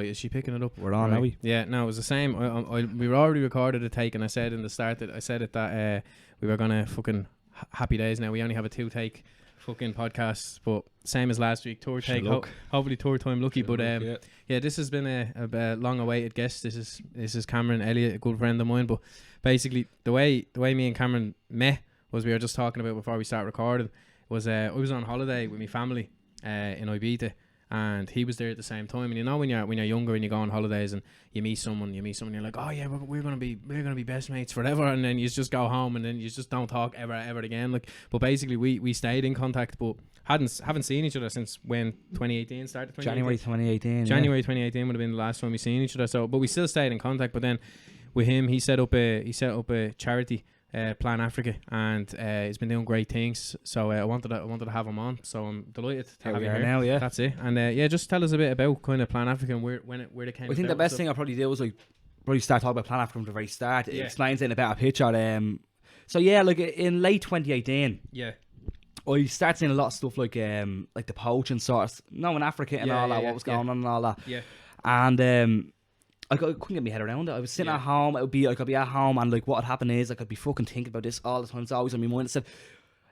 Is she picking it up? We're on, are we? Yeah, no, it was the same. We were already recorded a take, and I said in the start that we were gonna fucking happy days. Now we only have a 2-take fucking podcast, but same as last week, tour take. Hopefully tour time lucky. But yeah, this has been a long awaited guest. This is Cameron Elliott, a good friend of mine. But basically, the way me and Cameron met was we were just talking about before we start recording. Was I was on holiday with my family in Ibiza, and he was there at the same time. And you know when you're younger and you go on holidays and you meet someone, you're like, oh yeah, we're gonna be best mates forever, and then you just go home and then you just don't talk ever again. Like, but basically we stayed in contact, but haven't seen each other since when 2018 started. January 2018. January 2018 would have been the last time we seen each other. So, but we still stayed in contact. But then with him, he set up a charity. PlanAfrica, and he's been doing great things. So I wanted to have him on. So I'm delighted to have you here. Now, yeah, that's it. And just tell us a bit about kind of PlanAfrica and where they came. I think the best thing I probably did was probably start talking about PlanAfrica from the very start. It explains it in a better picture. So yeah, like in late 2018. Yeah. I started seeing a lot of stuff like the poaching sort of, in Africa and all that, what was going on and all that. Yeah. And I couldn't get my head around it. I was sitting at home. I'd be at home, and like what would happen is I'd be fucking thinking about this all the time. It's always on my mind. I said,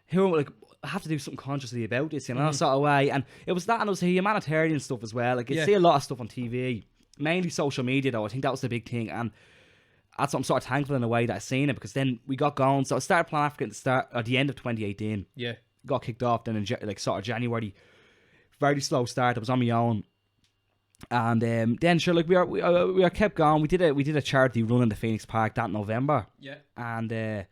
"Here, like I have to do something consciously about this," sort of way. And it was that, and it was the humanitarian stuff as well. Like you see a lot of stuff on TV, mainly social media though. I think that was the big thing, and that's what I'm sort of thankful in a way that I seen it, because then we got going. So I started PlanAfrica at the end of 2018. Yeah, got kicked off then in sort of January. Very slow start. I was on my own. And then sure, like we are kept going. We did a charity run in the Phoenix Park that November. Yeah. And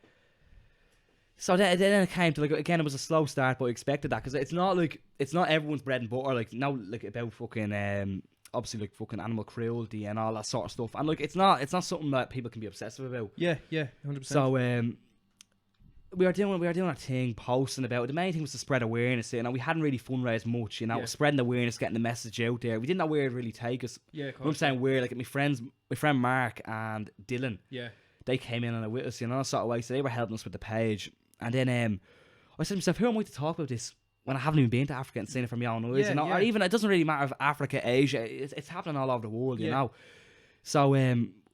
so then it came to, like, again, it was a slow start, but I expected that, because it's not everyone's bread and butter. Like now, like about fucking obviously like fucking animal cruelty and all that sort of stuff. And like it's not something that people can be obsessive about. Yeah, 100%. So we were doing our thing, posting about it. The main thing was to spread awareness, we hadn't really fundraised much, spreading awareness, getting the message out there. We didn't know where it'd really take us. Yeah, of course. I'm saying where, like my friend Mark and Dylan, they came in on it with us, sort of way, so they were helping us with the page. And then I said to myself, who am I to talk about this when I haven't even been to Africa and seen it from my own eyes? Or even, it doesn't really matter if Africa, Asia, it's happening all over the world, you know. So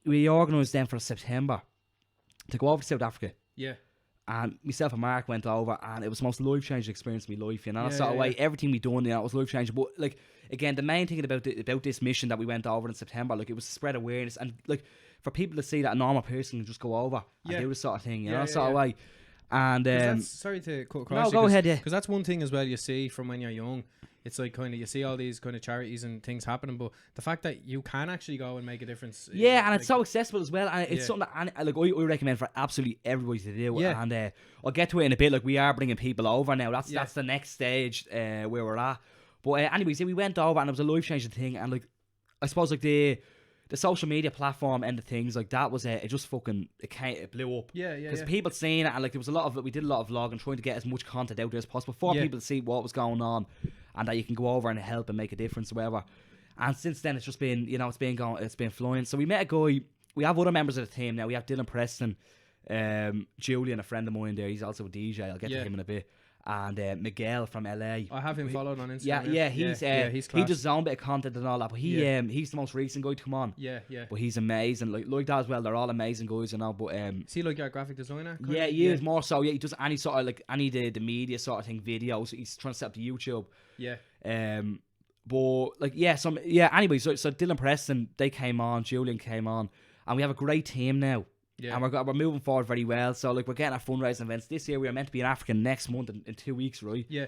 we organised then for September to go over to South Africa. Yeah. And myself and Mark went over, and it was the most life-changing experience of my life, sort of way. Everything we done, it was life-changing. But like again, the main thing about this mission that we went over in September, like it was to spread awareness, and like for people to see that a normal person can just go over and do this sort of thing, sort of way. And sorry to cut across. No, go ahead. Yeah, because that's one thing as well. You see from when you're young, it's like kind of you see all these kind of charities and things happening, but the fact that you can actually go and make a difference. Yeah, and it's so accessible as well, and it's something that I recommend for absolutely everybody to do. Yeah. And I'll get to it in a bit. Like we are bringing people over now. That's the next stage where we're at. But anyways, we went over, and it was a life changing thing. And like I suppose like the social media platform and the things like that was it just fucking it blew up. Yeah. Because people seeing it, and like there was a lot of it. We did a lot of vlogging, trying to get as much content out there as possible for people to see what was going on, and that you can go over and help and make a difference, or whatever. And since then, it's just been, it's been flying. So we met a guy. We have other members of the team now. We have Dylan Preston, Julian, a friend of mine there. He's also a DJ. I'll get to him in a bit. And Miguel from LA. I have him followed on Instagram. He's he does his own bit of content and all that, but he's the most recent guy to come on. Yeah. But he's amazing. Like that as well. They're all amazing guys, But is he like your graphic designer? He is more so. Yeah, he does any sort of like the media sort of thing, videos. He's trying to set up the YouTube. Yeah. But like Anyway, so Dylan Preston, they came on. Julian came on, and we have a great team now. Yeah. And we're moving forward very well. So like we're getting our fundraising events this year. We are meant to be in Africa next month in 2 weeks, right? Yeah.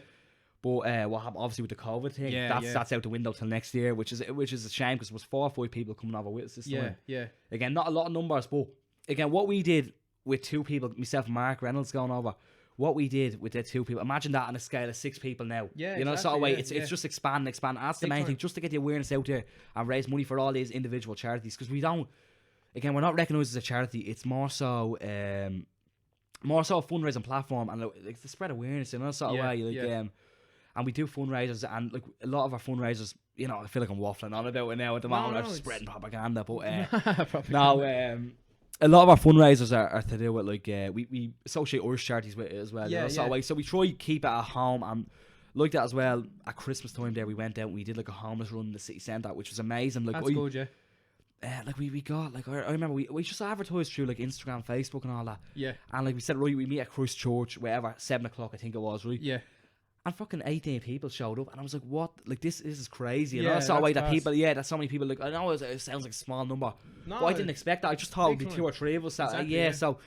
But what happened obviously with the COVID thing? That's out the window till next year, which is a shame, because there was 4 or 5 people coming over with us this time. Yeah. Again, not a lot of numbers, but again, what we did with 2 people, myself and Mark Reynolds going over, what we did with the 2 people, imagine that on a scale of 6 people now. Yeah, exactly, sort of way. It's just expanding. That's the main thing, just to get the awareness out there and raise money for all these individual charities, because we don't. Again, we're not recognised as a charity. It's more so a fundraising platform, and like to spread awareness, sort of way. And we do fundraisers, and like a lot of our fundraisers, I feel like I'm waffling on about it now at the moment. I'm just spreading propaganda, but a lot of our fundraisers are to do with like we associate Irish charities with it as well. Sort of way. So we try to keep it at home and like that as well. At Christmas time there, we went out and we did like a homeless run in the city centre, which was amazing. Like, That's good, yeah. Like we got like I remember we just advertised through like Instagram, Facebook, and all that. Yeah. And like we said, right, we meet at Christchurch, wherever, 7:00 I think it was, right? Yeah. And fucking 18 people showed up, and I was like, "What? Like this is crazy." You Yeah, know, that's the way that class. people. Yeah, that's so many people. Like I know it sounds like a small number, No, but I didn't expect that. I just thought it would be big 2 or 3 of us. Exactly, yeah, yeah. so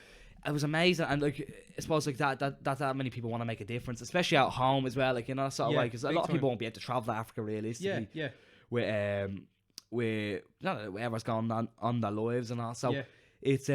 it was amazing, and like I suppose like that many people want to make a difference, especially at home as well. Like, you know, sort of Yeah, way, because a big lot of people time. won't be able to travel to Africa realistically. Yeah. With not whatever's going on their lives and all. So Yeah. it's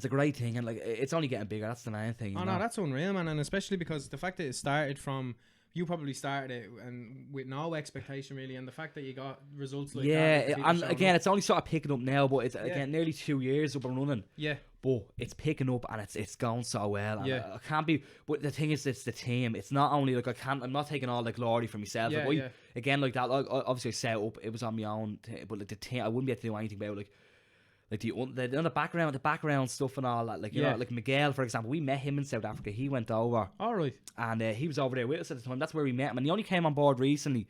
a great thing, and like it's only getting bigger. That's the main thing. Oh you no, know? that's unreal, man, and especially because the fact that it started from, you probably started it and with no expectation really, and the fact that you got results like that. Yeah, with the people and showing again, up. it's only sort of picking up now, but it's again nearly 2 years up and running. Yeah. But it's picking up and it's going so well. And Yeah. I can't be. But the thing is, it's the team. It's not only like I'm not taking all the glory for myself. Yeah, like, yeah. Again, like that. Like, obviously, I set up. It was on my own. But like the team, I wouldn't be able to do anything about like the background stuff and all that. Like you Yeah. know, like Miguel, for example, we met him in South Africa. He went over. All right. And he was over there with us at the time. That's where we met him. And he only came on board recently.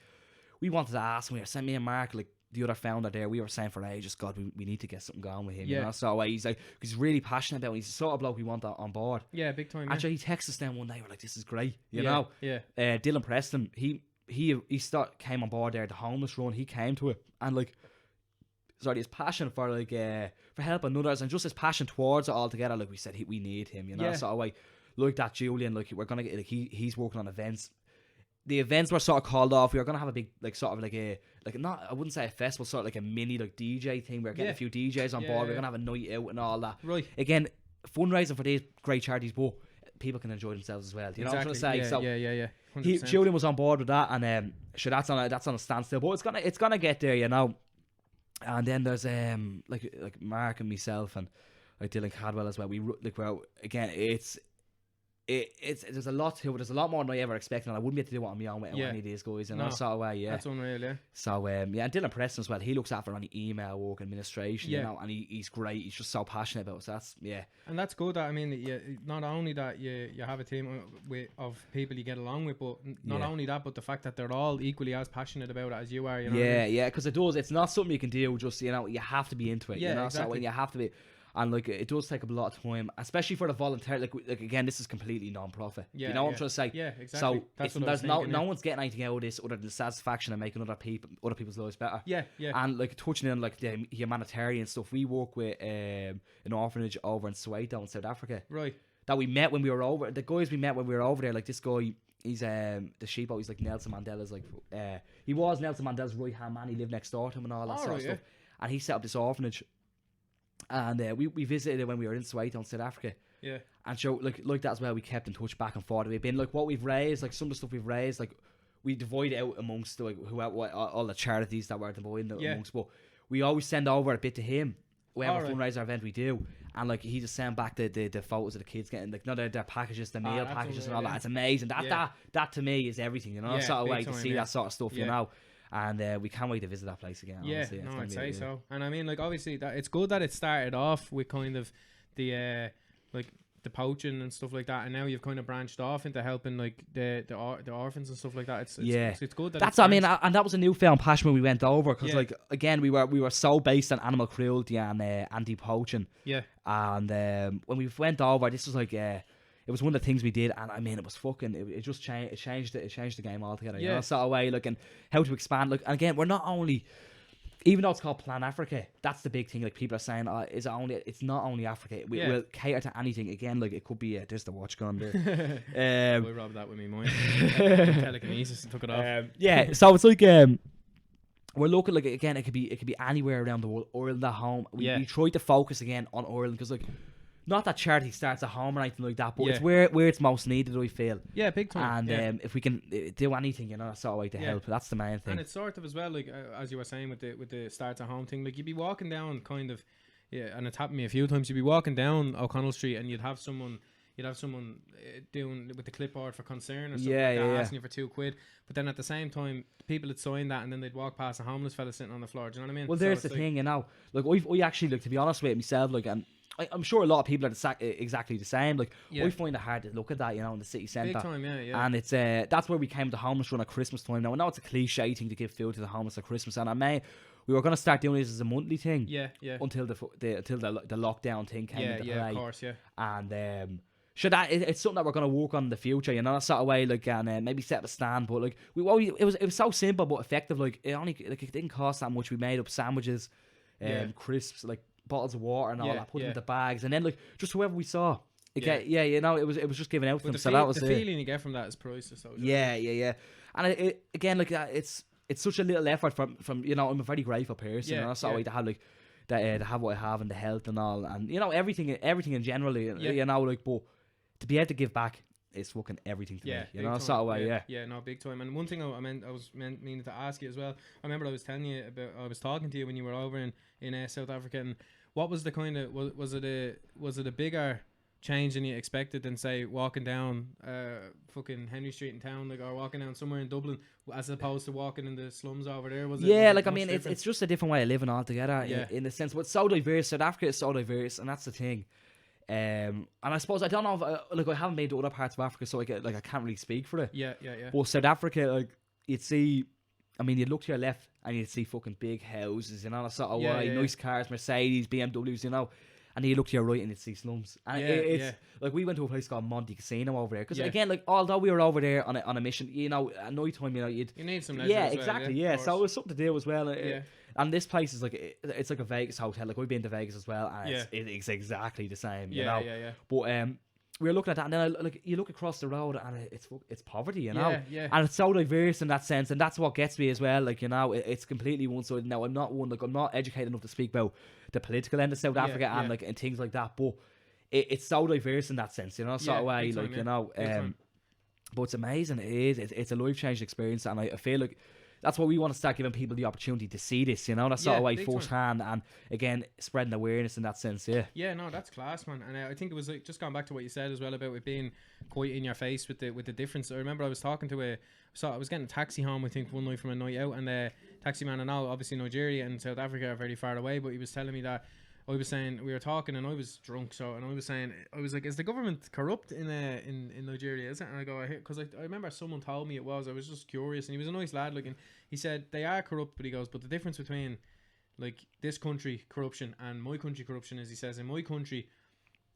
We wanted to ask him. We were saying, me and Mark, like the other founder there, we were saying for ages, God, we need to get something going with him. Yeah. You know? So he's like, he's really passionate about it. He's the sort of bloke we want on board. Yeah, big time. Yeah. Actually, he texted us then one day. We're like, this is great. You Yeah, know? Yeah. Dylan Preston, he came on board there, the homeless run. He came to it. And like, sorry, his passion for like for helping others and just his passion towards it altogether. Like we said, we need him. You know? Yeah. So like that Julian, like we're gonna get like he's working on events. The events were sort of called off. We were gonna have a big like sort of like a not, I wouldn't say a festival, sort of like a mini like DJ thing. We're getting a few DJs on Yeah, board. We're yeah. gonna have a night out and all that. Right. Again, fundraising for these great charities, but people can enjoy themselves as well. Do you know what I'm trying to say? Yeah. 100%. Julian was on board with that, and sure, that's on a standstill. But it's gonna get there, you know. And then there's like Mark and myself and like Dylan Cadwell as well. It's there's a lot to it. There's a lot more than I ever expected, and I wouldn't be able to do it on my own with any of these guys. You know, sort of way, yeah. That's unreal, yeah. So and Dylan Preston as well. He looks after any email work, administration, you know, and he's great. He's just so passionate about it. So that's And that's good. That I mean, not only that you have a team of people you get along with, but not only that, but the fact that they're all equally as passionate about it as you are. You know. Yeah, because it does. It's not something you can do. Just you know, you have to be into it. Yeah, you know, exactly. so when you have to be. And like it does take up a lot of time, especially for the volunteer. Like again, this is completely non-profit. Yeah, you know what I'm trying to say? Yeah, exactly. So That's there's no one's getting anything out of this other than the satisfaction of making other people's lives better. Yeah. And like touching on like the humanitarian stuff, we work with an orphanage over in Soweto in South Africa. Right. That we met when we were over. The guys we met when we were over there, like this guy. He's the sheepo. He's like Nelson Mandela's like he was Nelson Mandela's right hand man. He lived next door to him and all that sort of stuff. And he set up this orphanage. And we visited it when we were in Soweto in South Africa. Yeah. And so like that's where we kept in touch back and forth. We've been like what we've raised, like some of the stuff we've raised, like we divide it out amongst like all the charities that we're dividing it amongst. But we always send over a bit to him. Whatever fundraiser event we do, and like he just sent back the photos of the kids getting like their packages, the meal packages and all that. It's amazing. That to me is everything, you know. Sort of way to see that sort of stuff, you know. And we can't wait to visit that place again. Yeah, honestly. I'd say so. And I mean, like obviously, that it's good that it started off with kind of the like the poaching and stuff like that, and now you've kind of branched off into helping like the orphans and stuff like that. It's good. That's what I mean, and that was a newfound passion when we went over because like again we were so based on animal cruelty and anti-poaching. Yeah. And when we went over, this was like it was one of the things we did, and I mean, it was fucking. It just changed. It changed the game altogether. You know, sort of way, like, and how to expand. Like, and again, we're not only, even though it's called Plan Africa, that's the big thing. Like, people are saying, it's not only Africa. We'll cater to anything. Again, like, it could be there's the watch gun there. We robbed that with me, mine. Telekinesis and took it off. Yeah, so it's like we're looking like again. It could be anywhere around the world. Ireland at home. We try to focus again on Ireland because like. Not that charity starts at home or anything like that, but it's where it's most needed, I feel. Yeah, big time. And if we can do anything, you know, that's sort of way to help. That's the main thing. And it's sort of as well, like as you were saying with the starts at home thing, like you'd be walking down kind of, and it's happened to me a few times. You'd be walking down O'Connell Street and you'd have someone doing with the clipboard for concern or something like that, asking you for £2. But then at the same time, people would sign that and then they'd walk past a homeless fella sitting on the floor. Do you know what I mean? Well, there's the thing, you know. Like I actually, like to be honest with myself, like and I'm sure a lot of people are exactly the same. Like, Yeah. I find it hard to look at that, in the city Big centre. time, yeah. And it's that's where we came to homeless run at Christmas time. Now I know it's a cliche thing to give food to the homeless at Christmas, and we were going to start doing this as a monthly thing. Yeah. Until the lockdown thing came into play. Yeah, of course, yeah. And sure, that it's something that we're going to work on in the future, that sort of way, like, and maybe set up a stand. But like, it was so simple but effective. Like, it didn't cost that much. We made up sandwiches, crisps, like bottles of water and all that, put them in the bags, and then like just whoever we saw. It was just given out to them. So that was the feeling you get from that is priceless. So yeah. And it again, like, it's such a little effort from I'm a very grateful person. Yeah, That's all way to have like that, to have what I have and the health and all, and everything in general. Like, but to be able to give back is fucking everything to me. Sort of way. Yeah, no, big time. And one thing I was meaning to ask you as well. I remember I was telling you about. I was talking to you when you were over in South Africa, and what was the kind of was it a bigger change than you expected than, say, walking down fucking Henry Street in town, like, or walking down somewhere in Dublin, as opposed to walking in the slums over there? It's just a different way of living altogether. In the sense, but it's so diverse. South Africa is so diverse, and that's the thing. And I suppose I don't know if I haven't been to other parts of Africa, so I can't really speak for it. Yeah. But South Africa, like, you'd see, you'd look to your left and you'd see fucking big houses, that sort of way, nice cars, Mercedes, BMWs, and then you look to your right and you'd see slums. And it's like, we went to a place called Monte Casino over there, because again, like, although we were over there on a mission, at night time, you need some leisure as well, exactly, so it was something to do as well. And this place is like, it's like a Vegas hotel. Like, we've been to Vegas as well, and it's exactly the same. Yeah. But we were looking at that, and then you look across the road, and it's poverty, Yeah. And it's so diverse in that sense, and that's what gets me as well. Like, it's completely one-sided. Now, I'm not educated enough to speak about the political end of South Africa and things like that, but it's so diverse in that sense, sort of way, like, but it's amazing. It is. It's a life-changing experience, and I feel like that's why we want to start giving people the opportunity to see this, that sort of way firsthand, and again, spreading awareness in that sense. Yeah, no, that's class, man. And I think it was like, just going back to what you said as well about it being quite in your face with the difference. I remember I was talking to I was getting a taxi home, I think, one night from a night out, and the taxi man, and now obviously Nigeria and South Africa are very far away, but he was telling me that, I was saying, we were talking and I was drunk, and I was saying, I was like, is the government corrupt in Nigeria, is it? And I go, because I remember someone told me it was. I was just curious, and he was a nice lad, like, and he said they are corrupt, but he goes, but the difference between, like, this country corruption and my country corruption is, he says, in my country,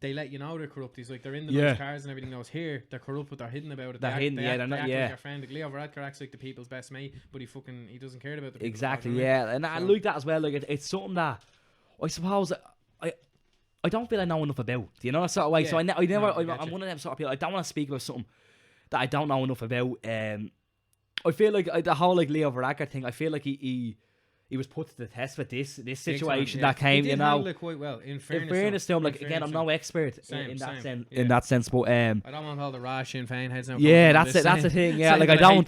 they let you know they're corrupt. He's like, they're in the nice cars and everything else. Here, they're corrupt, but they're hidden about it. They're hidden, they're not, like your friend. Like, Leo Varadkar acts like the people's best mate, but he doesn't care about the people. Exactly, and I like that as well. Like, it's something that I suppose I don't feel I know enough about, that sort of way. So I'm one of them sort of people. I don't want to speak about something that I don't know enough about. I feel like the whole, like, Leo Varadkar thing, I feel like he was put to the test with this situation that came, he did handle it quite well. In fairness to him, like, again, I'm no expert in that sense, but I don't want all the rash Sinn Féin heads now. That's the thing. Yeah, like, I don't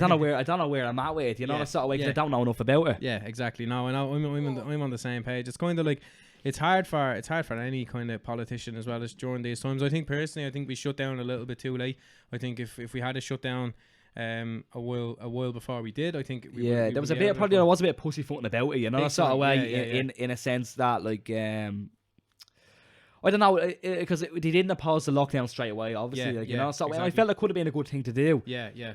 know where I'm at with it. The sort of way, 'cause I don't know enough about it. Yeah, exactly. No, I know. I'm on the same page. It's kind of like, it's hard for any kind of politician as well as during these times. I think we shut down a little bit too late. I think if we had to shut down a while before we did, I think there was a bit of pussyfooting about it, that sort of way, in a sense that, like, I don't know, because they didn't oppose the lockdown straight away, obviously, so exactly. I felt it could have been a good thing to do.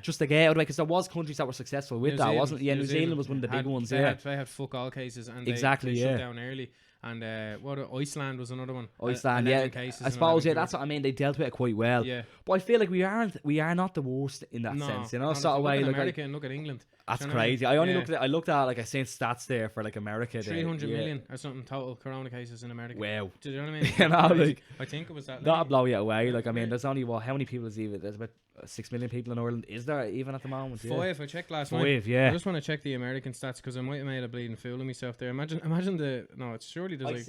Just to get out of the way, because there was countries that were successful with that, wasn't it? Yeah, New Zealand was one of the big ones. They had fuck all cases, and they shut down early. And Iceland was another one. Iceland, I suppose, that's what I mean. They dealt with it quite well. But I feel like we are not the worst in that sense, sort of way. Look at America and look at England. That's crazy. I only looked at like, I seen stats there for, like, America. 300 million or something total corona cases in America. Wow. Do you know what I mean? I think it was that. That'll blow you away. Like, I mean, there's only how many people is even? There's about 6 million people in Ireland. Is there even at the moment? 5. I checked last night. 5. Yeah. I just want to check the American stats, because I might have made a bleeding fool of myself there. Imagine it's surely there's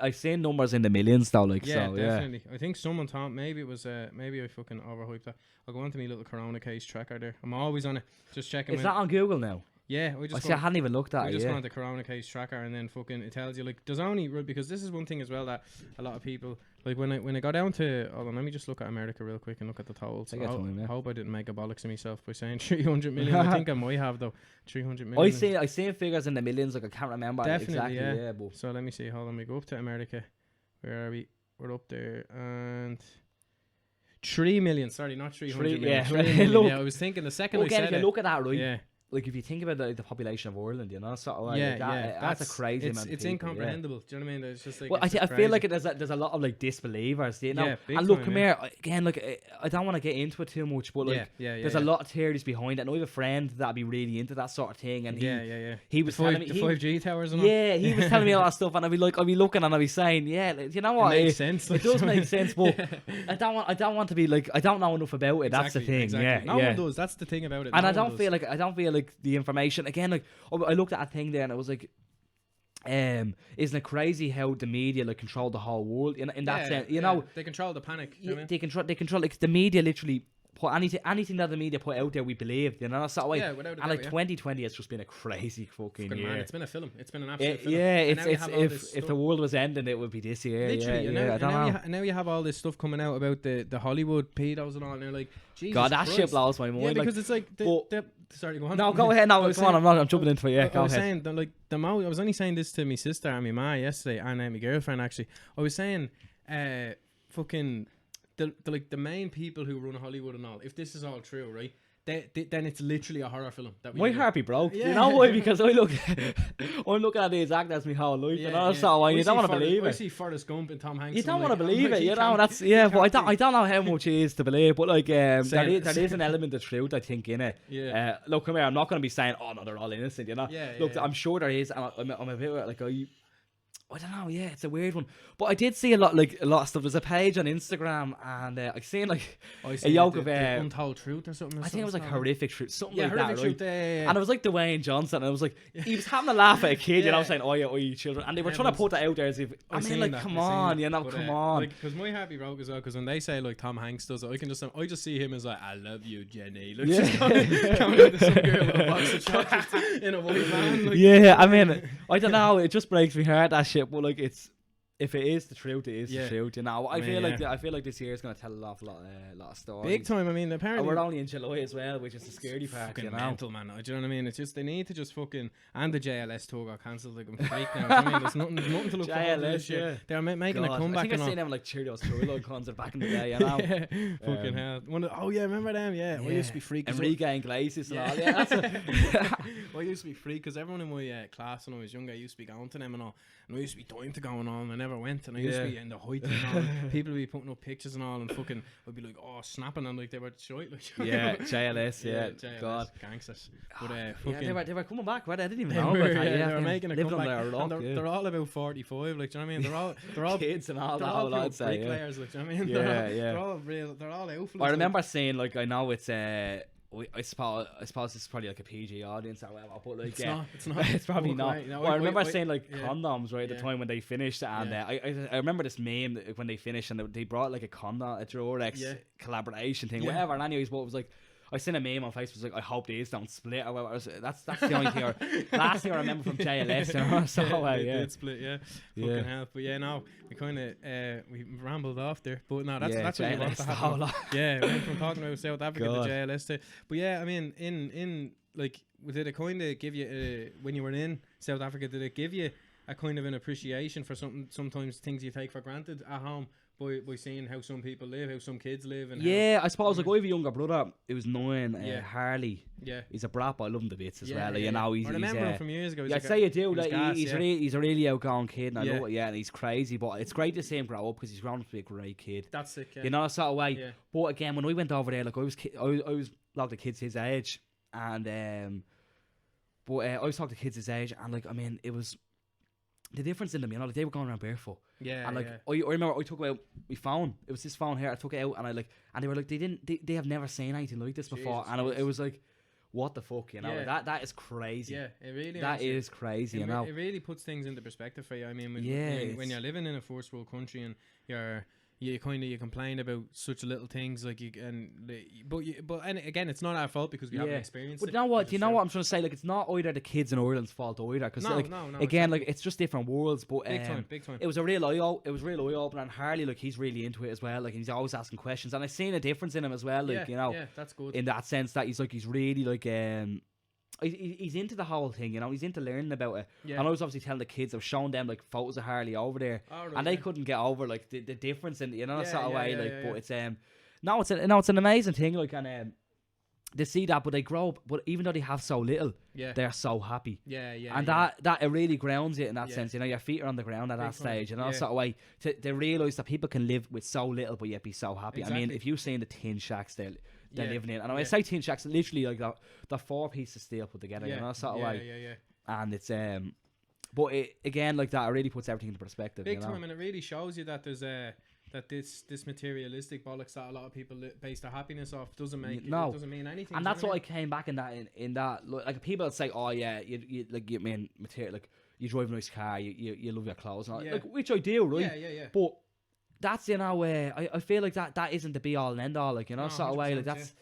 I've seen numbers in the millions though. Like, yeah, so definitely. I think someone thought maybe it was maybe I fucking overhyped that. I'll go onto my little corona case tracker there. I'm always on it, just checking. Is that on Google now? Yeah, we I just see. I hadn't even looked at we it. just Yeah. go on the corona case tracker, and then fucking it tells you like there's only because this is one thing as well that a lot of people like when I got down to hold on, let me just look at America real quick and look at the totals. Take your time, yeah. I hope I didn't make a bollocks of myself by saying 300 million. I think I might have though. 300 million. I seen figures in the millions. Like I can't remember Definitely, exactly. yeah. But So let me see. Hold on, we go up to America. Where are we? We're up there and 3 million. Sorry, not 300 million. yeah. 3 million, Look. yeah, I was thinking the second I again, said if you it. look at that, right? Yeah. Like if you think about the population of Ireland, you know, sort of Yeah, like yeah, that's a crazy amount of it's people, incomprehensible. Do you know what I mean? It's just like Well, I it's feel like crazy. there's a lot of like disbelievers, you know. Yeah, big and look, time, come yeah. here again. Like I don't want to get into it too much, but like there's a lot of theories behind it. And I have a friend that'd be really into that sort of thing, and he was telling me the 5G towers and all. yeah, he was telling me a lot of stuff, and I'd be looking and I'd be saying, yeah, like, you know what, It makes sense. It does make sense, but I don't want to be like I don't know enough about it. That's the thing. Exactly. Yeah, No one does. That's the thing about it. And no I don't one feel does. like the information again. Like I looked at a thing there and it was like, isn't it crazy how the media like control the whole world in that sense? You know, they control the panic. You know what I mean? they control like the media literally put anything that the media put out there we believed, you know. So Yeah, without a doubt, and like yeah. 2020 has just been a crazy fucking year. Man, it's been a film. It's been an absolute film. Yeah, And it's now you have all this if stuff. the world was ending, it would be this year. Literally, yeah, I don't know. now you have all this stuff coming out about the Hollywood pedos and all, and they're like, Jesus God, that Christ. shit blows my mind. Yeah, because like, it's like, but- sorry, go on. no, go ahead. No, I was come on. saying- I'm jumping into it. Yeah, I go was ahead. saying, like, I was only saying this to my sister and my ma yesterday, and my girlfriend actually. I was saying, fucking, the main people who run Hollywood and all, if this is all true, right? Then it's literally a horror film. That we My do. heart be broke. Yeah. You know why? Because I'm looking at these actors my whole life, and all so I you see don't want to Forrest- believe I it. see Forrest Gump and Tom Hanks. You and don't I'm want to like, believe like, it, you know. can't- That's you but I can't don't know how much it is to believe. But like, there Same. is an element of truth, I think, in it. Yeah. Look, come here. I'm not going to be saying, oh no, they're all innocent, you know. Yeah, Look, yeah. I'm sure there is, and I'm a bit like, I don't know. Yeah, it's a weird one. But I did see a lot of stuff. There's a page on Instagram, and I seen like I a see yoke the of Untold Truth or something. I think it was like horrific. horrific truth, something Yeah, like horrific that, truth. right? Yeah. And it was like Dwayne Johnson, and I was like, he was having a laugh at a kid, you know, Yeah. saying, "Oh, you children," and they were Yeah, trying but to put that out there as if, I mean, like, come on, you know, come on. Because my heart be broke as well. Because when they say like Tom Hanks does it, I just see him as like, I love you, Jenny. Like, Yeah. just coming out to some girl with a box of chocolates in a white van. Like, Yeah, I mean, I don't know. It just breaks me heart, that shit. But like, if it is the truth, it is Yeah. the truth. You know, I mean, feel like this year is gonna tell a lot of stories. big time. I mean, And apparently we're only in July as well, which is the scary part. fucking You know, mental, man. Do you know what I mean? It's just they need to just fucking and the JLS tour got cancelled. Like I'm freaked now. Do you know what I mean, there's nothing to look forward to this JLS, year. yeah. They're making God, a I comeback think and I all. seen them like Cheerios Tourload concert back in the day. You know, Yeah, fucking hell. Oh yeah, remember them? Yeah, I used to be freaked. Enrique Iglesias and Yeah. all. Yeah, that's I used to be free because everyone in my class when I was younger used to be going to them and all, and I used to be dying to go and all, and I never went, and I used to be in the height and all. And people would be putting up pictures and all, and fucking I'd be like, oh, snapping, and like they were shite, like yeah, JLS. Yeah, JLS, God. gangsters. But Yeah, fucking. they were coming back. Right? I didn't even They know were, about that. they were making a living comeback, on their rock. and they're all about 45. Like, do you know what I mean? They're all kids and all they're that. all I'd say. Yeah. bricklayers. Like, do you know what I mean? Yeah, They're all real. They're all outfits. I remember saying like I know it's I suppose this is probably like a PG audience or whatever, but like It's not. It's not. it's probably Walk not. away. No, Well, I remember I- saying like yeah. condoms right at Yeah. the time when they finished, and Yeah. I remember this meme that when they finished and they brought like a condom, a Durex Yeah. collaboration thing, Yeah. whatever. And anyways, what it was like. I seen a meme on Facebook. Was like, I hope these don't split. Or whatever. That's the only thing. Last thing I remember from JLS. You know? So they yeah. did split, yeah. Yeah. Fucking hell. But yeah, no, we kind of we rambled off there. But no, that's Yeah, what you want JLS to the happen. whole lot. Yeah, we went from talking about South Africa God. to JLS to. But yeah, I mean, in like, did it kind of give you when you were in South Africa? Did it give you a kind of an appreciation for sometimes things you take for granted at home? By seeing how some people live, how some kids live, and Yeah, I suppose like I have a younger brother. It was 9. Yeah. Harley. yeah, He's a brat, but I love him to bits as yeah, well. yeah, You know, he's I remember him from years ago. He's yeah, like I'd say you do. he was Like gas, he's yeah. he's a really outgoing kid, and I Yeah. love it. Yeah, and he's crazy, but it's great to see him grow up because he's grown up to be a great kid. That's sick. Yeah. You know, that sort of way. Yeah. But again, when we went over there, like I was talking to kids his age, and I was talking to kids his age, and like I mean, it was the difference in them. You know, like they were going around barefoot. Yeah, And like yeah. I remember I took out my phone. It was this phone here. I took it out and they were like they have never seen anything like this before. Jesus And it Christ. was like, what the fuck, you know? Yeah. That is crazy. Yeah, it really That honestly- is crazy, it, you know. it really puts things into perspective for you. I mean, when Yeah, when it's- you're living in a first world country and you're you complain about such little things like and again, it's not our fault because we haven't experienced but it. you know what? You know what I'm trying to say? Like, it's not either the kids in Ireland's fault either, because No, again, like, it's just different worlds. But big time. It was a real eye opener, and Harley, like, he's really into it as well. Like, he's always asking questions, and I've seen a difference in him as well. Like, yeah, that's good. In that sense that he's really like he's into the whole thing, you know. He's into learning about it. Yeah. And I was obviously telling the kids, I was showing them like photos of Harley over there, and they couldn't get over like the difference in, you know, sort of way. But it's it's an amazing thing, like, and they see that, but they grow up. But even though they have so little, they're so happy. And that it really grounds it in that sense. You know, your feet are on the ground at that stage. You know, sort of way. They realise that people can live with so little, but yet be so happy. Exactly. I mean, if you've seen the tin shacks they're living in, and when I say tin shacks, literally like the 4 pieces of steel put together. You know, sort of way. And it's but again, like that, it really puts everything into perspective. Big time, and it really shows you that there's that this materialistic bollocks that a lot of people base their happiness off doesn't mean anything. And that's what I came back in that like people that say, oh yeah, you like, you mean material, like you drive a nice car, you love your clothes, and like, which I do, right? Yeah. But that's, you know, I feel like that isn't the be all and end all, like, you know, sort of way, like that's.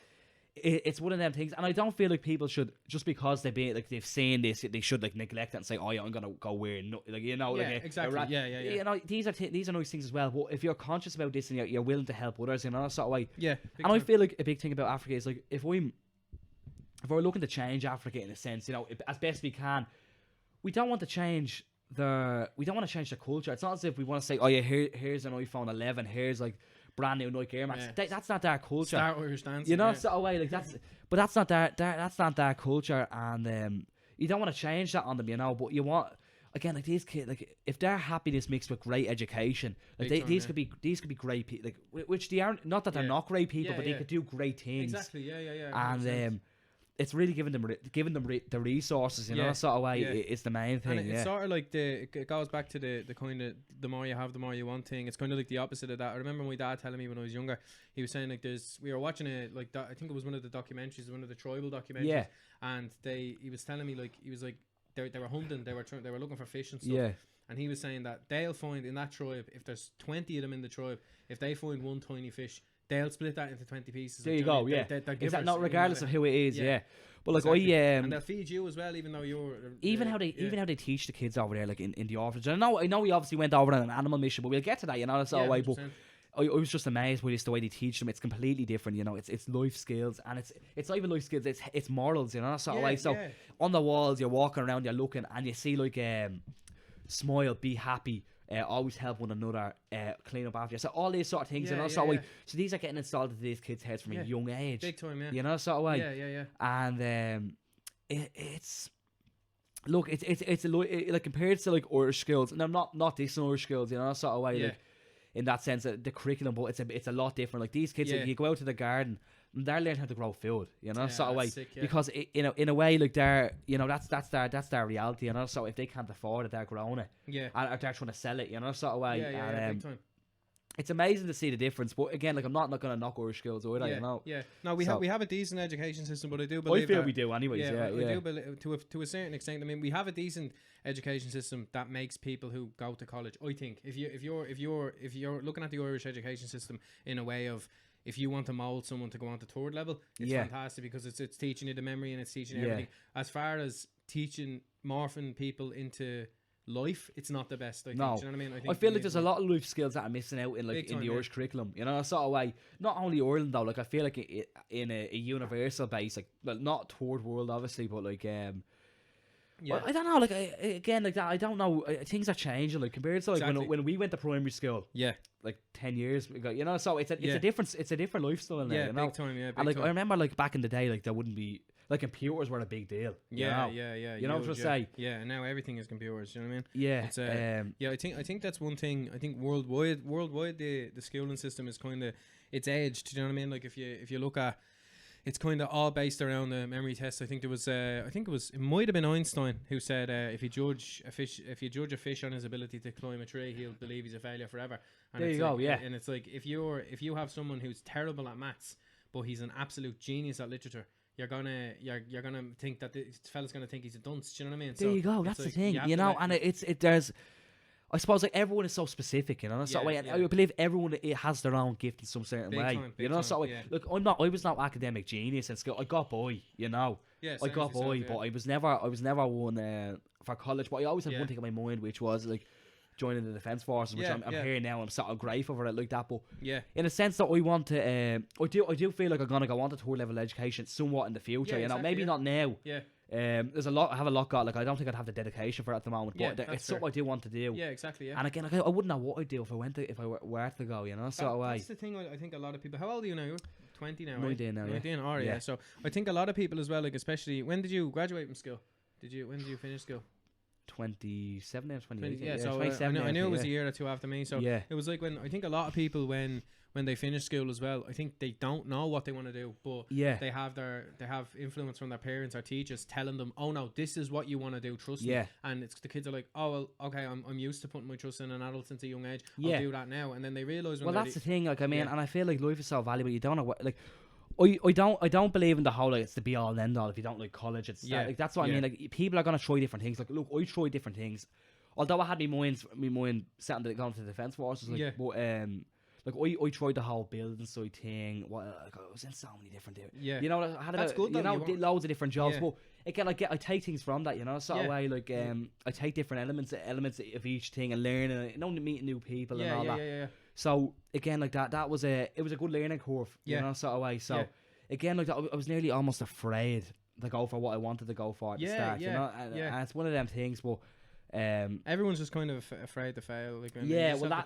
It's one of them things, and I don't feel like people should, just because they've seen this, they should like neglect it and say, oh yeah, I'm gonna go wear like, you know, like exactly. You know, these are nice things as well. But if you're conscious about this and you're willing to help others, you know, sort of way. And I feel like a big thing about Africa is like, if we're looking to change Africa in a sense, you know, as best we can, we don't want to change the culture. It's not as if we want to say, oh yeah, here's an iPhone 11, here's like brand new Nike Air Max. That's not their culture. Start Irish dancing, you know, sort of way, like that's not their culture, and you don't want to change that on them, you know. But you want, again, like these kids, like if their happiness mixed with great education, like these could be great people, like which they aren't. Not that they're not great people, but they could do great things. Exactly. Yeah. And it's really giving them the resources, you know, sort of way. It's the main thing. And it's sort of like it goes back to the kind of the more you have, the more you want thing. It's kind of like the opposite of that. I remember my dad telling me when I was younger, he was saying like we were watching it, like I think it was one of the documentaries, one of the tribal documentaries, and he was telling me like, he was like, they were hunting, they were looking for fish and stuff. And he was saying that they'll find in that tribe, if there's 20 of them in the tribe, if they find one tiny fish, they'll split that into 20 pieces. There you go. They're is that not regardless of who it is? But like, exactly. And they'll feed you as well, even though you're even how they teach the kids over there, like in the orphanage. And I know we obviously went over on an animal mission, but we'll get to that, you know. That's all way. But I was just amazed by the way they teach them. It's completely different, you know. It's life skills, and it's not even life skills. It's morals, you know. Sort of way. So on the walls, you're walking around, you're looking, and you see like smile, be happy. Always help one another, clean up after you. So all these sort of things, you know, so these are getting installed into these kids' heads from a young age. Big time, you know, sort of way. Yeah. And it's like compared to like Irish skills, and I'm not dissing Irish skills, you know, sort of way. Like in that sense, the curriculum, but it's a lot different. Like these kids, like, you go out to the garden, and they're learning how to grow food, you know, sort of way. Sick, because in a way, like they're, you know, that's their reality, you know. So if they can't afford it, they're growing it, or they're trying to sell it, you know, sort of way. Big time. It's amazing to see the difference, but again, like I'm not going to knock Irish skills either, you know. No, we have a decent education system, but I do believe we do, anyways. I do believe to a certain extent. I mean, we have a decent education system that makes people who go to college. I think if you're looking at the Irish education system in a way of, if you want to mold someone to go on to third level, it's fantastic, because it's teaching you the memory and it's teaching you everything. As far as morphing people into life, it's not the best. I think. Do you know what I mean? I feel like there's a lot of life skills that are missing out in like in the Irish curriculum, you know, sort of way. Not only Ireland though, like I feel like in a universal base, like, well, not third world obviously, but like I don't know, like again, like that, I don't know, things are changing, like compared to like when we went to primary school, like 10 years ago, you know. So it's a different lifestyle in there, you know? Big time, and like I remember like back in the day, like there wouldn't be, like, computers were a big deal. You know what I'm trying to say? Yeah, and now everything is computers. You know what I mean? Yeah. It's I think that's one thing. I think worldwide, the schooling system is kind of, it's edged. You know what I mean? Like if you look at, it's kind of all based around the memory test. I think there was it might have been Einstein who said if you judge a fish on his ability to climb a tree, he'll believe he's a failure forever. And there you go. Yeah. And it's like, if you have someone who's terrible at maths, but he's an absolute genius at literature, you're gonna think that this fella's gonna think he's a dunce. Do you know what I mean? There you go. That's the thing, you know. And there's, I suppose like everyone is so specific, you know. So way, and I believe everyone has their own gift in some certain way, you know. So look, I was no academic genius in school. I got by, you know. Yeah, I got by, but I was never one for college. But I always had one thing in my mind, which was like joining the Defence Forces, which I'm here now. I'm sort of grateful for it like that. But in a sense that I want to, I do feel like I'm gonna go on to third level education somewhat in the future. You know, maybe not now. Yeah. There's a lot. I have a lot got. Like I don't think I'd have the dedication for it at the moment. But it's something I do want to do. Yeah, exactly. Yeah. And again, I wouldn't know what I'd do if I were to go. You know, so that's the thing. I think a lot of people. How old are you now? You're 20 now, right? 19 now. 19. All right. Yeah. So I think a lot of people as well. Like especially when did you graduate from school? When did you finish school? 27 or 28. Yeah, so I knew it was a year or two after me. So it was like when I think a lot of people when they finish school as well, I think they don't know what they want to do, but they have influence from their parents or teachers telling them, oh no, this is what you want to do, trust me. And it's the kids are like, oh well, okay, I'm used to putting my trust in an adult since a young age, I'll do that now. And then they realise when that's the thing, like I mean, and I feel like life is so valuable, you don't know what, like I don't believe in the whole like it's the be all and end all if you don't like college. It's like that's what I mean. Like people are gonna try different things. Like look, I tried different things. Although I had my mind set on going to the Defence Forces. Like, but like I tried the whole building side thing. Like I was in so many different. You know, I had that's good. You know, did loads of different jobs. But again, I take things from that. You know, sort of way. Like I take different elements of each thing and learning. You know, meeting new people and all that. Yeah. So again, like that was it was a good learning curve, you know, sort of way. So again, like I was nearly almost afraid to go for what I wanted to go for at the start, you know. And it's one of them things, but everyone's just kind of afraid to fail. Like,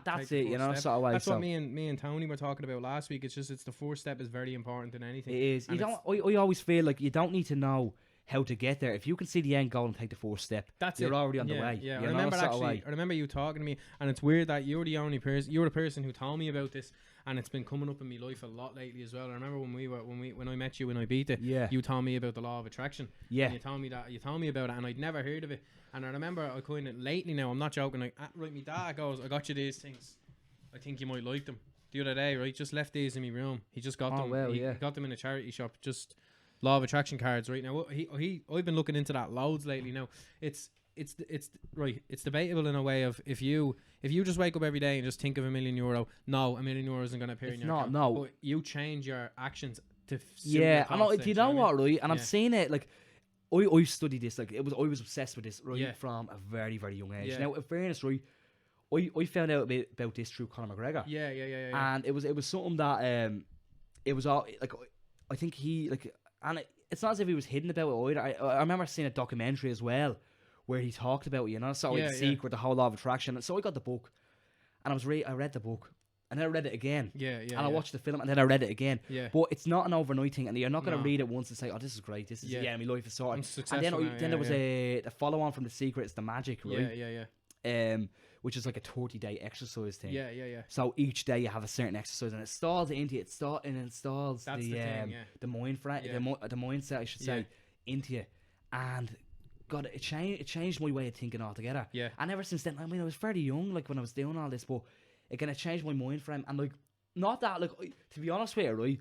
that's it, you know. Sort of way. That's what me and Tony were talking about last week. It's the first step is very important in anything. It is. I always feel like you don't need to know how to get there. If you can see the end goal and take the first step, you're already on the way. Yeah, I remember you talking to me, and it's weird that you're the only person. You're the person who told me about this, and it's been coming up in my life a lot lately as well. I remember when I met you in Ibiza, you told me about the law of attraction. Yeah, and you told me about it, and I'd never heard of it. And I remember I kind of lately now. I'm not joking. Like, right, my dad goes, "I got you these things. I think you might like them." The other day, right, just left these in my room. He just got them. He got them in a charity shop. Just law of attraction cards right now. I've been looking into that loads lately. Now it's right. It's debatable in a way of if you just wake up every day and just think of €1 million, no, €1 million isn't going to appear in your account. No. But you change your actions to suit your I know. Do you know what, right? And I'm saying it like I studied this. Like I was obsessed with this right from a very very young age. Now, in fairness, right, I found out about this through Conor McGregor. Yeah. And it was something that it was all like I think he like. And it's not as if he was hidden about it either. I remember seeing a documentary as well where he talked about it, you know, so the secret, the whole law of attraction. And so I got the book, and I read the book, and then I read it again. And I watched the film, and then I read it again. But it's not an overnight thing, and you're not going to read it once and say, "Oh, this is great. This is my life is sorted." And then there was a follow on from the secret. It's the magic, right? Which is like a 30-day exercise thing. Yeah. So each day you have a certain exercise, and it installs into you. It installs the mind frame, the mindset, I should say, into you. And God, it changed my way of thinking altogether. Yeah. And ever since then, I mean, I was fairly young, like when I was doing all this, but again, it changed my mind frame. And like, not that, like, to be honest with you, right,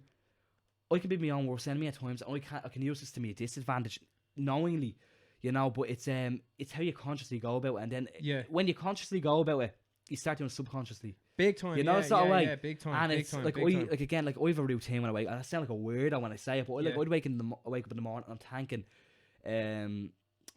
I can be my own worst enemy at times. I can use this to my disadvantage, knowingly. You know, but it's how you consciously go about it, and then when you consciously go about it, you start doing it subconsciously. Big time, you know, sort of way. Big time. And it's like again, like I have a routine when I wake. And I sound like a weirdo when I say it, but I'd wake up in the morning. And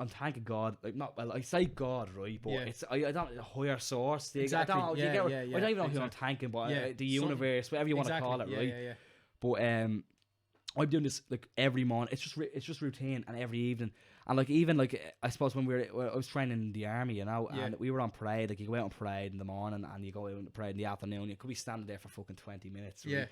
I'm thanking God. Like I say God, right? But it's I don't higher source. Exactly. I don't even know who I'm thanking, but the universe, whatever you want to call it, right? Yeah. But I'm doing this like every morning. It's just routine, and every evening, and like even like I suppose when I was training in the army, you know, and we were on parade. Like you go out on parade in the morning, and you go out on parade in the afternoon. You could be standing there for fucking 20 minutes. Right?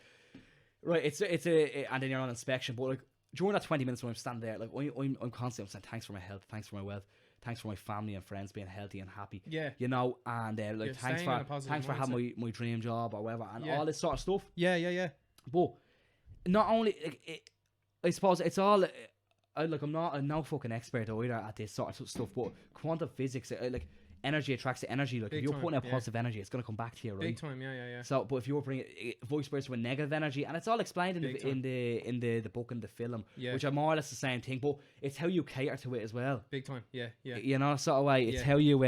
Right. It's and then you're on inspection. But like during that 20 minutes when I'm standing there, like I'm constantly saying thanks for my health, thanks for my wealth, thanks for my family and friends being healthy and happy. Yeah. You know, and like thanks for having my dream job or whatever, and all this sort of stuff. Yeah. But not only, I suppose it's all. I'm no fucking expert either at this sort of stuff, but quantum physics, like energy attracts to energy. Like if you're putting out positive energy, it's going to come back to you, right? Big time, yeah. So, but if you're bringing vice versa with negative energy, and it's all explained in the book and the film, which are more or less the same thing, but it's how you cater to it as well. Big time, yeah. You know, sort of way. It's how you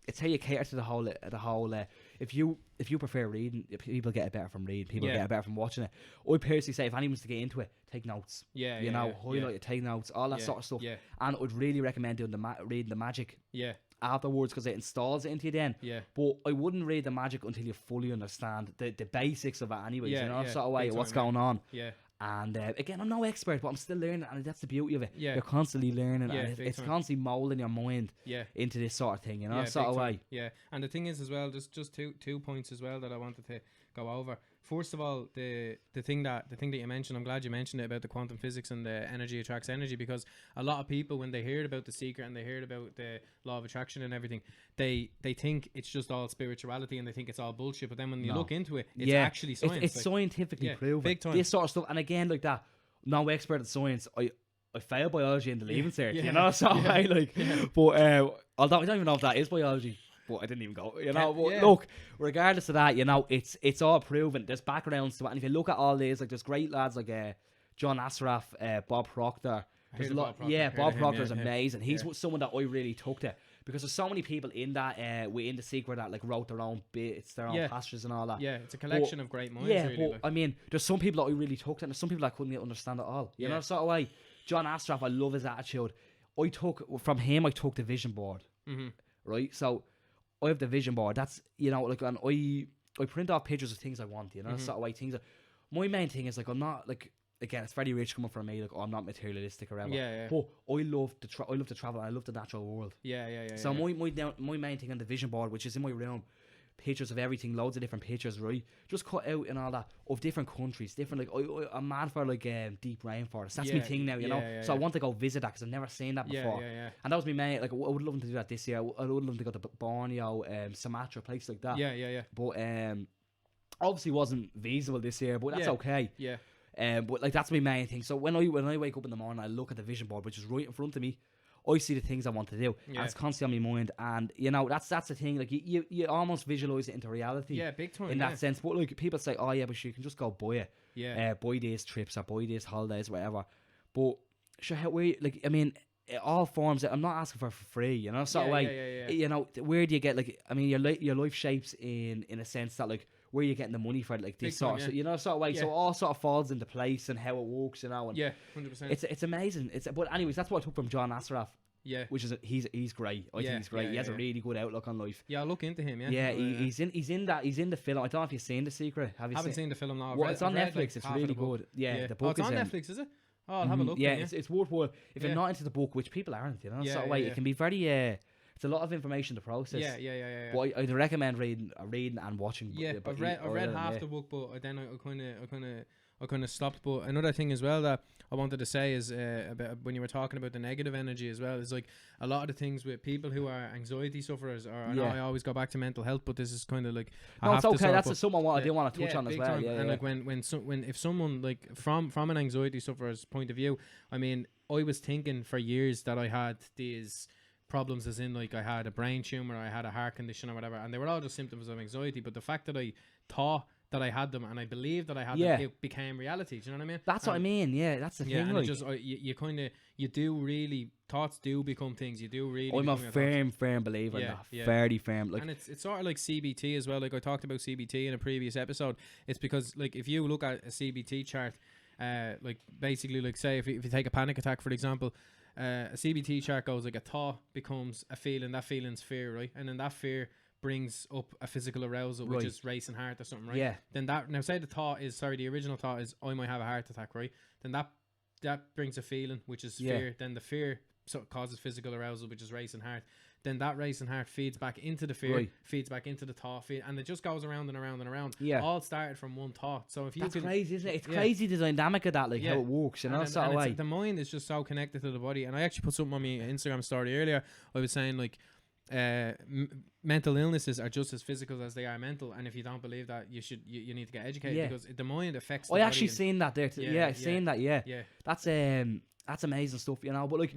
it's how you cater to the whole if you prefer reading, people get it better from reading, people get it better from watching it. I personally say if anyone's to get into it, take notes, highlight it, take notes, all that sort of stuff, and I would really recommend doing reading the magic afterwards, because it installs it into you then. But I wouldn't read the magic until you fully understand the basics of it anyways, sort of way what's going on. And again, I'm no expert, but I'm still learning, and that's the beauty of it. You're constantly learning, and it's constantly moulding your mind into this sort of thing, sort of way. And the thing is as well, just two points as well that I wanted to go over. First of all, the thing that you mentioned, I'm glad you mentioned it about the quantum physics and the energy attracts energy, because a lot of people, when they heard about The Secret and they heard about the law of attraction and everything, they think it's just all spirituality and they think it's all bullshit. But then when you look into it, it's actually science. It's scientifically proven. Big time. This sort of stuff. And again, like that, no expert in science. I failed biology in the leaving cert, but although I don't even know if that is biology. But I didn't even go, But look, regardless of that, it's all proven. There's backgrounds to it, and if you look at all these, like there's great lads like John Asraf, Bob Proctor. There's a lot. Bob Proctor is amazing. He's someone that I really took to, because there's so many people in that within The Secret that like wrote their own bits, their own passages and all that. Yeah, it's a collection of great minds. Yeah, really, but I mean, there's some people that I really took to, and there's some people that couldn't understand it all. You know, sort of way. John Asraf, I love his attitude. I took the vision board, right? So I have the vision board. That's and I print off pictures of things I want. Sort of way things. My main thing is like I'm not like, again, it's very rich coming from me. Like I'm not materialistic or whatever. But I love to travel. And I love the natural world. So my main thing on the vision board, which is in my room, pictures of everything, loads of different pictures, right? Just cut out and all that of different countries, different I'm mad for like deep rainforest. That's my thing now, so I want to go visit that because I've never seen that before. And that was my main. Like I would love to do that this year. I would love to go to Borneo, Sumatra, places like that. But obviously wasn't feasible this year, but that's okay. But like that's my main thing. So when I wake up in the morning, I look at the vision board, which is right in front of me. I see the things I want to do, and it's constantly on my mind. And that's the thing. Like you almost visualize it into reality. Yeah, big time. In that sense, but like people say, oh yeah, but you can just go buy it. Buy these trips or buy these holidays, whatever. But sure, all forms. I'm not asking for free. Sort of way. Where do you get like? I mean, your life shapes in a sense that like, where you're getting the money for like this sort of, sort of way. So all sort of falls into place and how it works, and 100%. It's amazing. But anyways, that's what I took from John Asraf. Which is he's great. I think he's great. He has a really good outlook on life. Yeah, I'll look into him. He's in the film. I don't know if you've seen The Secret. I haven't seen the film now. Well, it's on Netflix. Like, it's really good. The book it's on Netflix, is it? Oh, I'll have a look. It's worthwhile if you're not into the book, which people aren't. Sort of way. It can be very. It's a lot of information to process. But I'd recommend reading and watching. I've read half the book, but then I kind of stopped. But another thing as well that I wanted to say is about when you were talking about the negative energy as well, is like a lot of the things with people who are anxiety sufferers, or I know I always go back to mental health, but this is kind of like it's okay. That's something I do want to touch on as well. And like if someone like from an anxiety sufferer's point of view, I mean, I was thinking for years that I had these problems, as in like I had a brain tumor, I had a heart condition or whatever, and they were all just symptoms of anxiety. But the fact that I thought that I had them and I believed that I had them, it became reality. Do you know what I mean? That's what I mean. Yeah, that's the thing. And like, it just you do really, thoughts do become things. You do really. I'm a firm believer in that. Very firm. Like, and it's sort of like CBT as well. Like I talked about CBT in a previous episode. It's because like if you look at a CBT chart, like basically like say if you take a panic attack for example. A CBT chart goes like a thought becomes a feeling, that feeling's fear, right? And then that fear brings up a physical arousal, which is racing heart or something, right? Yeah. Then now say the original thought is I might have a heart attack, right? Then that brings a feeling, which is fear. Then the fear causes physical arousal, which is racing heart. Then that racing heart feeds back into the fear, feeds back into the thought, and it just goes around and around and around. Yeah. All started from one thought. So if you that's crazy, isn't it? It's crazy the dynamic of that, like how it works, sort of way. The mind is just so connected to the body. And I actually put something on my Instagram story earlier. I was saying like mental illnesses are just as physical as they are mental, and if you don't believe that, you need to get educated because the mind affects the I body. Actually seen that there seen that that's amazing stuff, but like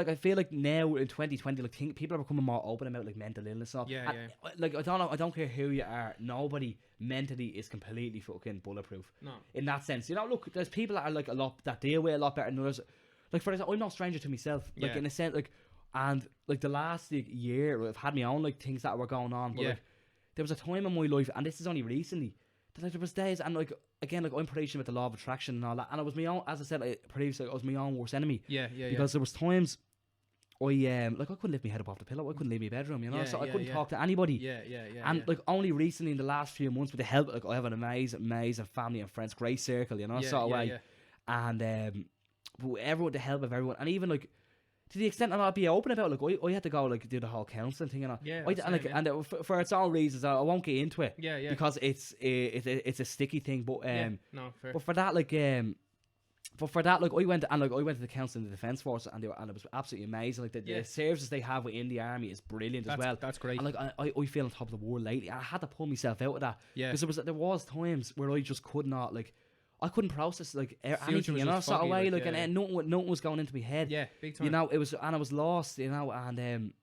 I feel like now in 2020 like people are becoming more open about like mental illness and all. Like I don't care who you are, nobody mentally is completely fucking bulletproof. No, in that sense, look, there's people that are like a lot that deal with a lot better than others. Like for example, I'm no stranger to myself, like in a sense, like And like the last year, I've had my own like things that were going on. But like, there was a time in my life, and this is only recently, that like there was days, and like again, like I'm pretty sure with the law of attraction and all that, and it was my own, as I said like, previously, I was my own worst enemy. Because there was times I couldn't lift my head up off the pillow. I couldn't leave my bedroom, you know. So I couldn't talk to anybody. And like only recently in the last few months, with the help, like I have an amazing family and friends, great circle, you know. And everyone, with the help of everyone, and even like to the extent that I'd be open about, like I had to go like do the whole counselling thing, and for its own reasons, I won't get into it. Because it's a sticky thing, but fair. But for that, like But for that, like I went to the council in the Defence Force, and it was absolutely amazing. Like the services they have within the army is brilliant as well. That's great. And like I feel on top of the world lately. I had to pull myself out of that because there was times where I just could not, like, I couldn't process like anything, you know, sort of way, like, and nothing was going into my head. Yeah, big time. You know, it was, and I was lost, you know, and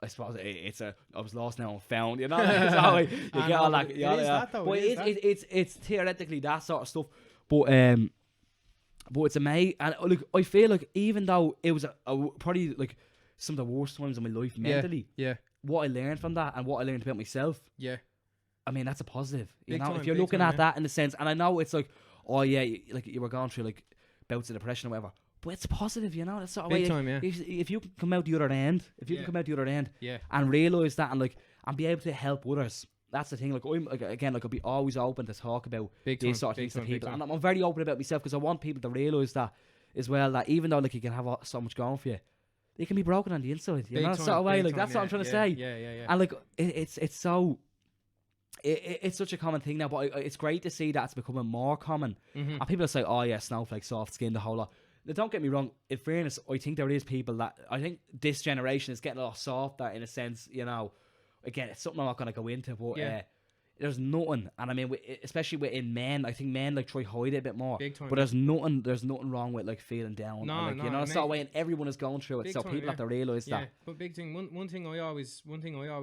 I suppose I was lost now and found, you know. So you get all that, but it's theoretically that sort of stuff, but it's amazing, and like I feel like even though it was probably like some of the worst times of my life mentally, what I learned from that and what I learned about myself, I mean that's a positive, you know. If you're looking at that in the sense, and I know it's like, oh yeah, like you were going through like bouts of depression or whatever, but it's positive, you know. That's sort of big way, time, if you can come out the other end, and realise that, and be able to help others. That's the thing. Like I'm I'll be always open to talk about these sort of things to people, and I'm very open about myself because I want people to realise that as well. That even though like you can have so much going for you, you can be broken on the inside. You know, sort of way. Like that's what I'm trying to say. Yeah. And like it's so. It's such a common thing now, but it's great to see that it's becoming more common. And people say, "Oh yeah, snowflake, soft skin, the whole lot." Now, don't get me wrong. In fairness, I think there is people that I think this generation is getting a lot softer in a sense. You know. Again, it's something I'm not going to go into, but there's nothing, and I mean, especially within men, I think men like try hide it a bit more. Big time, but there's nothing wrong with like feeling down. No, you know, it's that way, and everyone is going through it, so people have to realise that. But big thing, one thing I always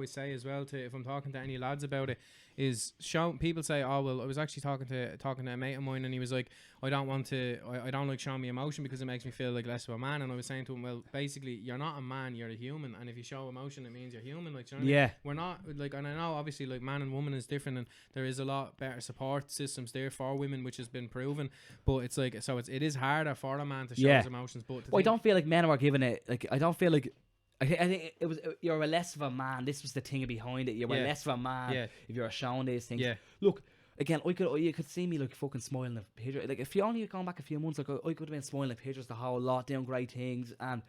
say as well, to if I'm talking to any lads about it, is people say, oh well, I was actually talking to a mate of mine, and he was like, I don't like showing me emotion because it makes me feel like less of a man. And I was saying to him, well, basically you're not a man, you're a human, and if you show emotion it means you're human. Like, you know what I mean? We're not like, and I know obviously like man and woman is different, and there is a lot better support systems there for women, which has been proven, but it's like, so it is harder for a man to show his emotions. But I don't feel like men are given it, like I don't feel like I think it was you're a less of a man. This was the thing behind it. You're a less of a man if you're showing these things. Look, again, you could see me like fucking smiling at pictures. Like if you only had gone back a few months, like I could have been smiling at pictures the whole lot, doing great things, and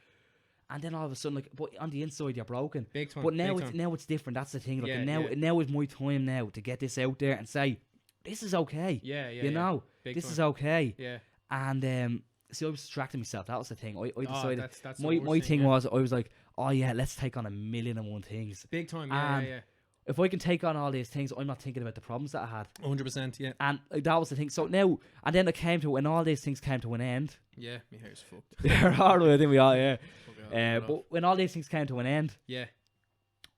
then all of a sudden, like, but on the inside you're broken. Big time. But now it's different. That's the thing. Like, now is my time now to get this out there and say this is okay. You know, this is okay. And see, I was distracting myself. That was the thing. I decided that's my thing was I was like, oh yeah, let's take on 1,000,001 things. Big time. If I can take on all these things, I'm not thinking about the problems that I had. 100%. And that was the thing. So now, and then it came to when all these things came to an end. Yeah, my hair's fucked. They're hard. I think we are. But when all these things came to an end,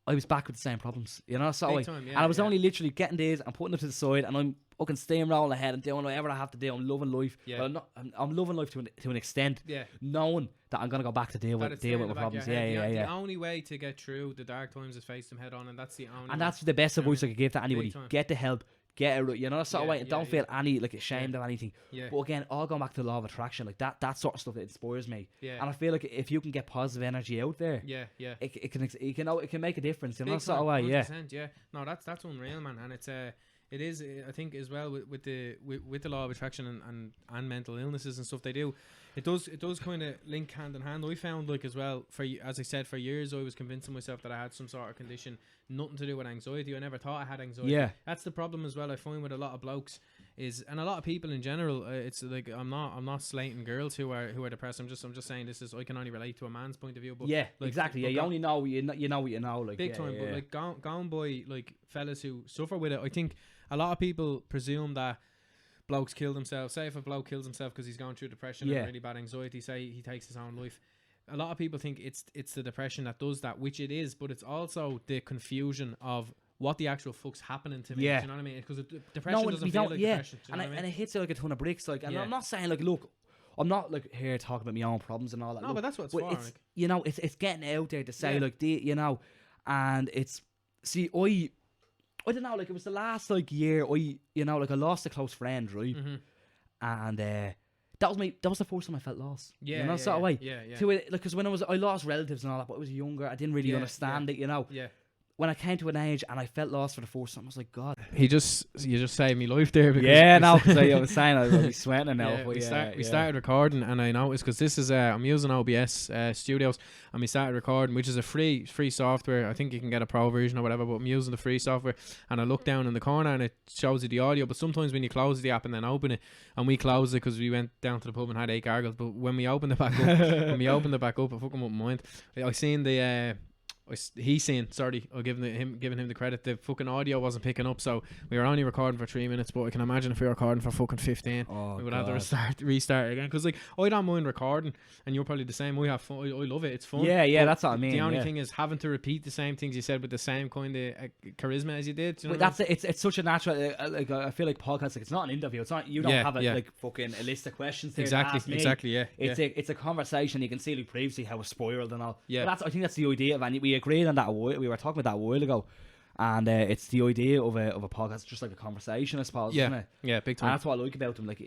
I was back with the same problems, you know. So and I was only literally getting these and putting them to the side, and I'm fucking steamrolling ahead and doing whatever I have to do. I'm loving life. Well, I'm loving life to an extent. Knowing that I'm gonna go back to deal with my problems. The only way to get through the dark times is face them head on, and that's the only. And that's the best advice I could give to anybody. Get the help. Get it, you know, sort of way, and don't feel any like ashamed of anything. But again, all going back to the law of attraction, like that sort of stuff that inspires me. And I feel like if you can get positive energy out there, it can make a difference, you know, sort of way. 100%, No, that's unreal, man, and it is. I think as well with the law of attraction and mental illnesses and stuff, it does kind of link hand in hand. I found like as well, as I said, for years I was convincing myself that I had some sort of condition, nothing to do with anxiety. I never thought I had anxiety. That's the problem as well. I find with a lot of blokes and a lot of people in general. It's like I'm not slating girls who are depressed. I'm just saying I can only relate to a man's point of view. But like, exactly. You only know you know what you know. Like big time. But like gone by like fellas who suffer with it. I think a lot of people presume that blokes kill themselves. Say if a bloke kills himself because he's going through depression and really bad anxiety, say he takes his own life, a lot of people think it's the depression that does that, which it is, but it's also the confusion of what the actual fuck's happening to me. Do you know what I mean? Because depression doesn't feel like depression. Do you know what I mean? And it hits you like a ton of bricks. Like, and I'm not saying like, look, I'm not like here talking about my own problems and all that. No, Look, but that's what it's for. it's Like. you know, it's getting out there to say Yeah. like you know, and it's see I don't know, like it was the last like year you know, like I lost a close friend, right? Mm-hmm. And that was the first time I felt lost. Yeah, you know, yeah, sort of yeah, way. yeah. To it, like, because when I lost relatives and all that, but I was younger, I didn't really Yeah, understand it. You know, Yeah. when I came to an age and I felt lost for the first time, I was like, God. You just saved me life there. Because Yeah, no, because I was saying I was sweating now. Yeah, but we started recording, and I noticed because this is I'm using OBS Studios, and we started recording, which is a free software. I think you can get a pro version or whatever, but I'm using the free software. And I look down in the corner, and it shows you the audio. But sometimes when you close the app and then open it, and we closed it because we went down to the pub and had 8 gargles. But when we opened it back up, I fucking wouldn't mind. I seen the. He's saying, sorry, I'm giving him the credit. The fucking audio wasn't picking up, so we were only recording for 3 minutes. But I can imagine if we were recording for fucking 15, we would have to restart again. Because like I don't mind recording, and you're probably the same. We have fun. I love it. It's fun. Yeah, that's what I mean. The only thing is having to repeat the same things you said with the same kind of charisma as you did. Do you know what I mean? It's such a natural. Like I feel like podcasts, like it's not an interview. It's not you don't have like fucking a list of questions. There to ask me. Exactly. Yeah. It's a conversation. You can see like previously how it spiraled and all. Yeah. But I think that's the idea of, and we agreed on that. We were talking about that a while ago, and it's the idea of a podcast, just like a conversation, I suppose. Yeah. Isn't it? Yeah. Big time. And that's what I like about them. Like,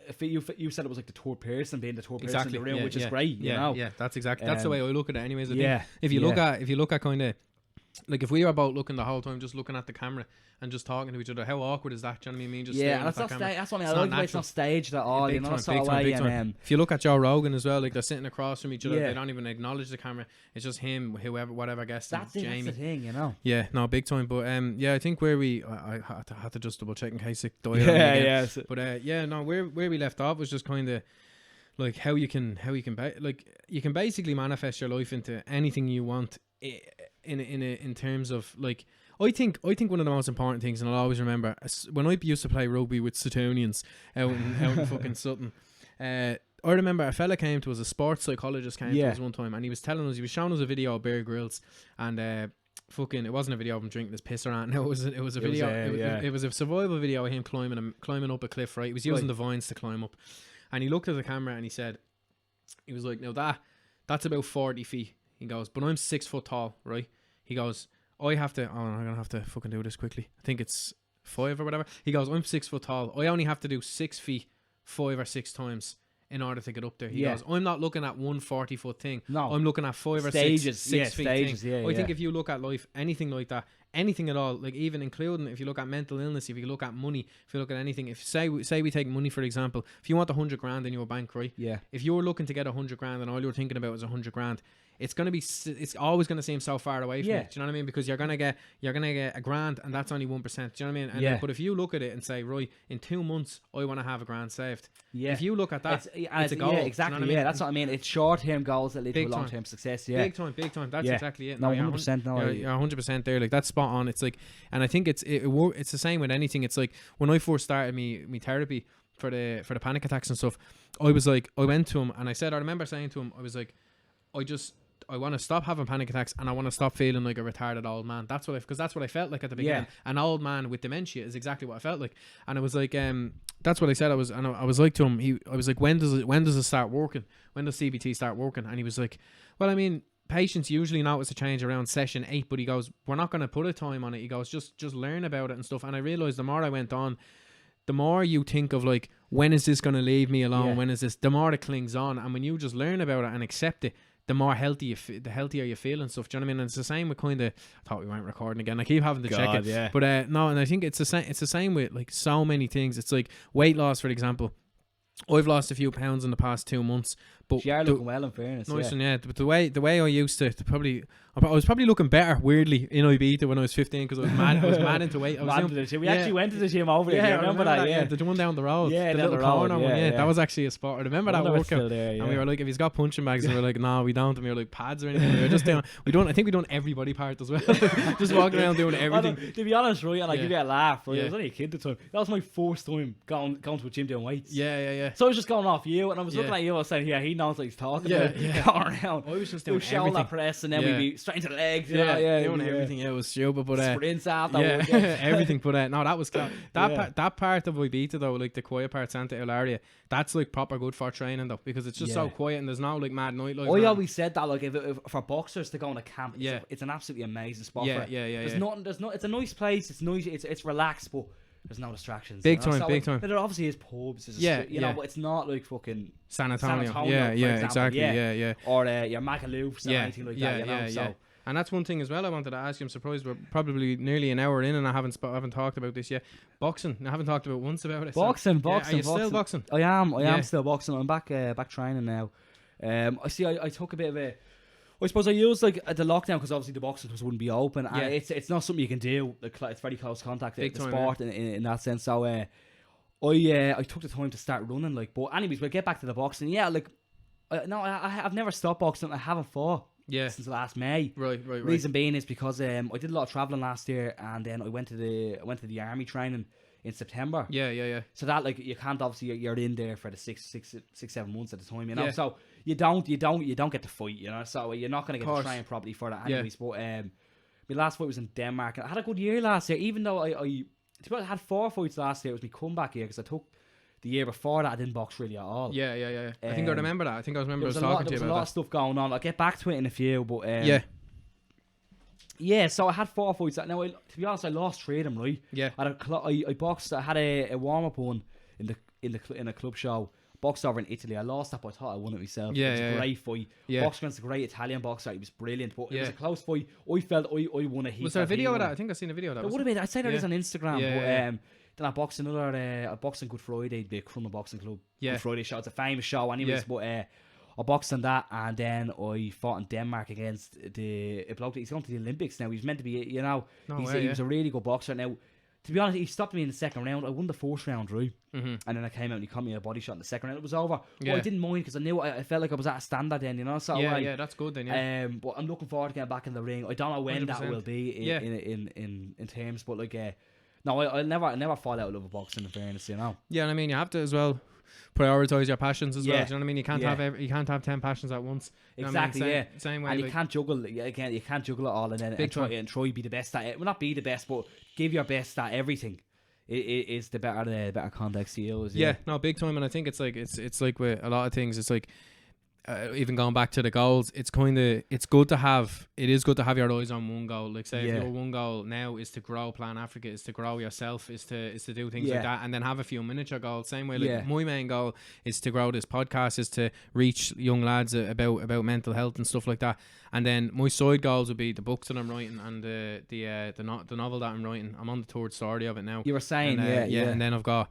if you said it was like the third person being the third person in the room, which is great. You know? Yeah. That's exactly. That's the way I look at it. Anyways. I think if you look at kind of. Like if we were about looking the whole time, just looking at the camera and just talking to each other, how awkward is that? Do you know what I mean? Just and that's not camera. that's what I like. It's not staged at all. Big You know, time, sort of way. And if you look at Joe Rogan as well, like they're sitting across from each other, Yeah. they don't even acknowledge the camera. It's just him, whatever guest. that's Jamie. the thing, you know. Yeah, no, big time. But I think where I had to just double check in case it died. Yeah. But where we left off was just kind of like how you can you can basically manifest your life into anything you want in terms of like. I think one of the most important things, and I'll always remember when I used to play rugby with Sutonians out in fucking Sutton. I remember a fella came to us, a sports psychologist came to us one time, and he was showing us a video of Bear Grylls, and it wasn't a video of him drinking his piss or anything. It was a video. It was a survival video of him climbing up a cliff. Right, he was using the vines to climb up, and he looked at the camera and he was like, now that's about 40 feet. He goes, but I'm 6 foot tall, right? He goes, I'm gonna have to fucking do this quickly. I think it's 5 or whatever. He goes, I'm 6 foot tall. I only have to do 6 feet 5 or 6 times in order to get up there. He goes, I'm not looking at 1 40-foot thing. No, I'm looking at 5 or 6 feet stages, thing. I think if you look at life, anything like that, anything at all, like even including if you look at mental illness, if you look at money, if you look at anything, if say we take money for example, if you want 100 grand in your bank, right? Yeah. If you're looking to get 100 grand and all you're thinking about is 100 grand, it's always going to seem so far away from it. Do you know what I mean? Because you're gonna get a grand, and that's only 1%. Do you know what I mean? And but if you look at it and say, right, in 2 months I want to have a grand saved. Yeah. If you look at that, it's a goal. Yeah, exactly. You know what I mean? That's what I mean. It's short-term goals that lead to long-term success. Yeah. Big time. That's exactly it. No, 100%. No, you're 100% there. Like that's spot on. It's like, and I think it's the same with anything. It's like when I first started me therapy for the panic attacks and stuff, I went to him and I remember saying to him, I was like, I want to stop having panic attacks and I want to stop feeling like a retarded old man. That's what I felt like at the beginning. Yeah. An old man with dementia is exactly what I felt like. And it was like, that's what I said. I was like to him, I was like, when does it start working? When does CBT start working? And he was like, well, I mean, patients usually notice a change around session 8, but he goes, we're not going to put a time on it. He goes, just learn about it and stuff. And I realized the more I went on, the more you think of like, when is this going to leave me alone? Yeah. When is this? The more it clings on. And when you just learn about it and accept it, the more healthy the healthier you feel and stuff. Do you know what I mean? And it's the same with kind of. I thought we weren't recording again. I keep having to check it. Yeah. But no, and I think it's the same. It's the same with like so many things. It's like weight loss, for example. I've lost a few pounds in the past 2 months, but you are looking well, in fairness. Nice one, yeah. But the way I used to I was probably looking better, weirdly, in Ibiza when I was 15 because I was mad into weight. We actually went to the gym over there. Yeah, remember that? Yeah, the one down the road. Yeah, the down little the road. corner one. Yeah, that was actually a spot. I remember that workout. And we were like, if he's got punching bags, and we were like, no, we don't. And we were like, pads or anything. We were just doing. I think we done everybody part as well. Just walking around doing everything. To be honest, right, and I give you a laugh. Right, I was only a kid at the time. That was my first time going to a gym doing weights. Yeah. yeah. So I was just going off you, and I was looking Yeah. at you. I was saying, yeah, he knows what he's talking Yeah, about. yeah. Going around. I was just Do doing shoulder everything. press, and then Yeah. we'd be straight into the legs. Doing everything. Yeah, it was stupid, but Sprints yeah, afterwards. everything. But no, that was that Yeah. that part of Ibiza though, like the quiet part, Santa Eulalia, that's like proper good for training though, because it's just so Yeah. quiet and there's no like mad nightlife. I around. always said that, like, if for boxers to go on a camp, Yeah. it's an absolutely amazing spot. Yeah, for it. yeah, yeah, There's yeah. nothing. There's no. It's a nice place. It's noisy. It's relaxed, but there's no distractions. Big you know? time, So, big like, time. There obviously is pubs. There's Yeah, you know, yeah. but it's not like fucking San Antonio. San Antonio, Yeah, for yeah, example, exactly. yeah. Yeah. or your Magaloofs or Yeah, anything like yeah, that. You know, yeah, so. yeah. And that's one thing as well I wanted to ask you. I'm surprised we're probably nearly an hour in and I haven't talked about this yet. Boxing. I haven't talked about once about it. Boxing. Are you still boxing? I am Yeah. still boxing. I'm back training now. I see. I took a bit of a. I suppose I used like the lockdown because obviously the boxing clubs wouldn't be open, and Yeah. it's not something you can do. It's very close contact. Big The time, sport in that sense. So I took the time to start running. Like, but anyways, we'll get back to the boxing. Yeah, like I've never stopped boxing. I haven't fought Yeah. since last May. Right. Reason being is because I did a lot of traveling last year, and then I went to the army training in September. Yeah. So that, like, you can't, obviously you're in there for the 6-7 months at the time, you know. Yeah. So you don't get to fight, you know. So you're not gonna get to Course. train properly for that Yeah. anyways. But my last fight was in Denmark, and I had a good year last year. Even though I to be honest, I had 4 fights last year. It was my comeback year because I took the year before that I didn't box really at all. Yeah. I think I remember that. I think I remember There was talking to there you was a lot about of stuff going on. I'll get back to it in a few, but Yeah. yeah, so I had 4 fights. Now, to be honest, I lost 3 of them, right? Yeah. I boxed. I had a warm up one in a club show. Boxed over in Italy. I lost that, but I thought I won it myself. Yeah, It was yeah, a yeah. great fight. Yeah. Boxed against a great Italian boxer. He was brilliant, but it Yeah. was a close fight. I felt I won a heat. Was there a video of that? I think I seen a video of that. There was would have been. I'd say there is Yeah. on Instagram. Yeah, but yeah. then I boxed I boxed on Good Friday, the Crummer Boxing Club. Yeah. Good Friday show. It's a famous show, anyways. Yeah. But I boxed on that, and then I fought in Denmark against a bloke that he's going to the Olympics now. He's meant to be, you know, No he way, was a really good boxer. Now, to be honest, he stopped me in the second round. I won the first round, right? Mm-hmm. And then I came out and he caught me a body shot in the second round. It was over. Yeah. But I didn't mind because I knew I felt like I was at a standard then, you know. So Yeah, that's good then. Yeah. but I'm looking forward to getting back in the ring. I don't know when that 100%. will be Yeah. in terms, but like no, I'll never fall out of love with boxing, in fairness, you know. Yeah, and I mean you have to as well prioritize your passions as well. Yeah. Do you know what I mean? You can't Yeah. you can't have 10 passions at once. You know what I mean? Exactly, Same way. And you like- can't juggle. You can't juggle it all, and then Big time. try be the best at it. Well, not be the best, but give your best at everything. It is the better context to use. Yeah, no, big time, and I think it's like with a lot of things. It's like even going back to the goals, it's good to have. It is good to have your eyes on one goal. Like say, Yeah. if your one goal now is to grow Plan Africa, is to grow yourself, is to do things Yeah. like that, and then have a few miniature goals. Same way, like Yeah. my main goal is to grow this podcast, is to reach young lads about mental health and stuff like that. And then my side goals would be the books that I'm writing and the novel that I'm writing. I'm on the third story of it now. You were saying, And, yeah. and then I've got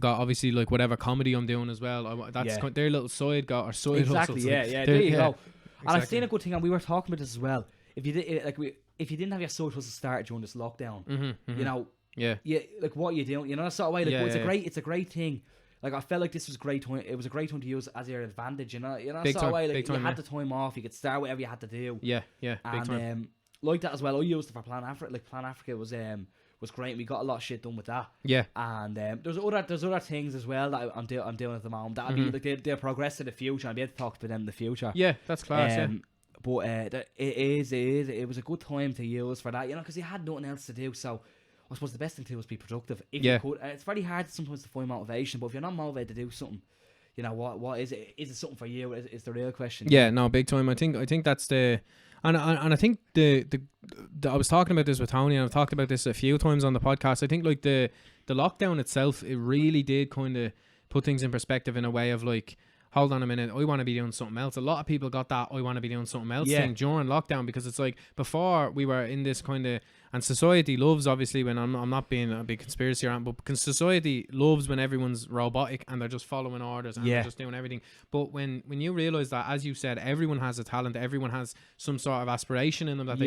obviously like whatever comedy I'm doing as well. That's Yeah. their little side side Exactly, hustles. yeah. They're- There you go. And I've exactly. seen a good thing, and we were talking about this as well. If you didn't have your side hustle start during this lockdown, you know, Yeah. like what you doing, you know, that sort of way. Like, Yeah, but yeah. it's a great thing. Like, I felt like this was great time. It was a great time to use as your advantage, you know, Big sort of time, way. Like, big time, you had yeah. the time off, you could start whatever you had to do. Yeah, big time. And like that as well. I used it for Plan Africa. Like, Plan Africa was great. We got a lot of shit done with that. Yeah. And there's other things as well that I'm doing at the moment. That'll be like they'll progress in the future. I'll be able to talk about them in the future. Yeah, that's class. Yeah. But it was a good time to use for that, you know, because you had nothing else to do. So I suppose the best thing to do was be productive. If Yeah. you could, it's very hard sometimes to find motivation. But if you're not motivated to do something, you know what is it? Is it something for you? Is the real question? Yeah, no, big time. I think that's the, and I think the I was talking about this with Tony, and I've talked about this a few times on the podcast. I think like the lockdown itself, it really did kind of put things in perspective in a way of like, hold on a minute, I want to be doing something else. A lot of people got that I want to be doing something else thing during lockdown, because it's like before we were in this kind of, and society loves, obviously, when I'm not being a big conspiracy around, but because society loves when everyone's robotic and they're just following orders and they're just doing everything. But when you realize that, as you said, everyone has a talent, everyone has some sort of aspiration in them that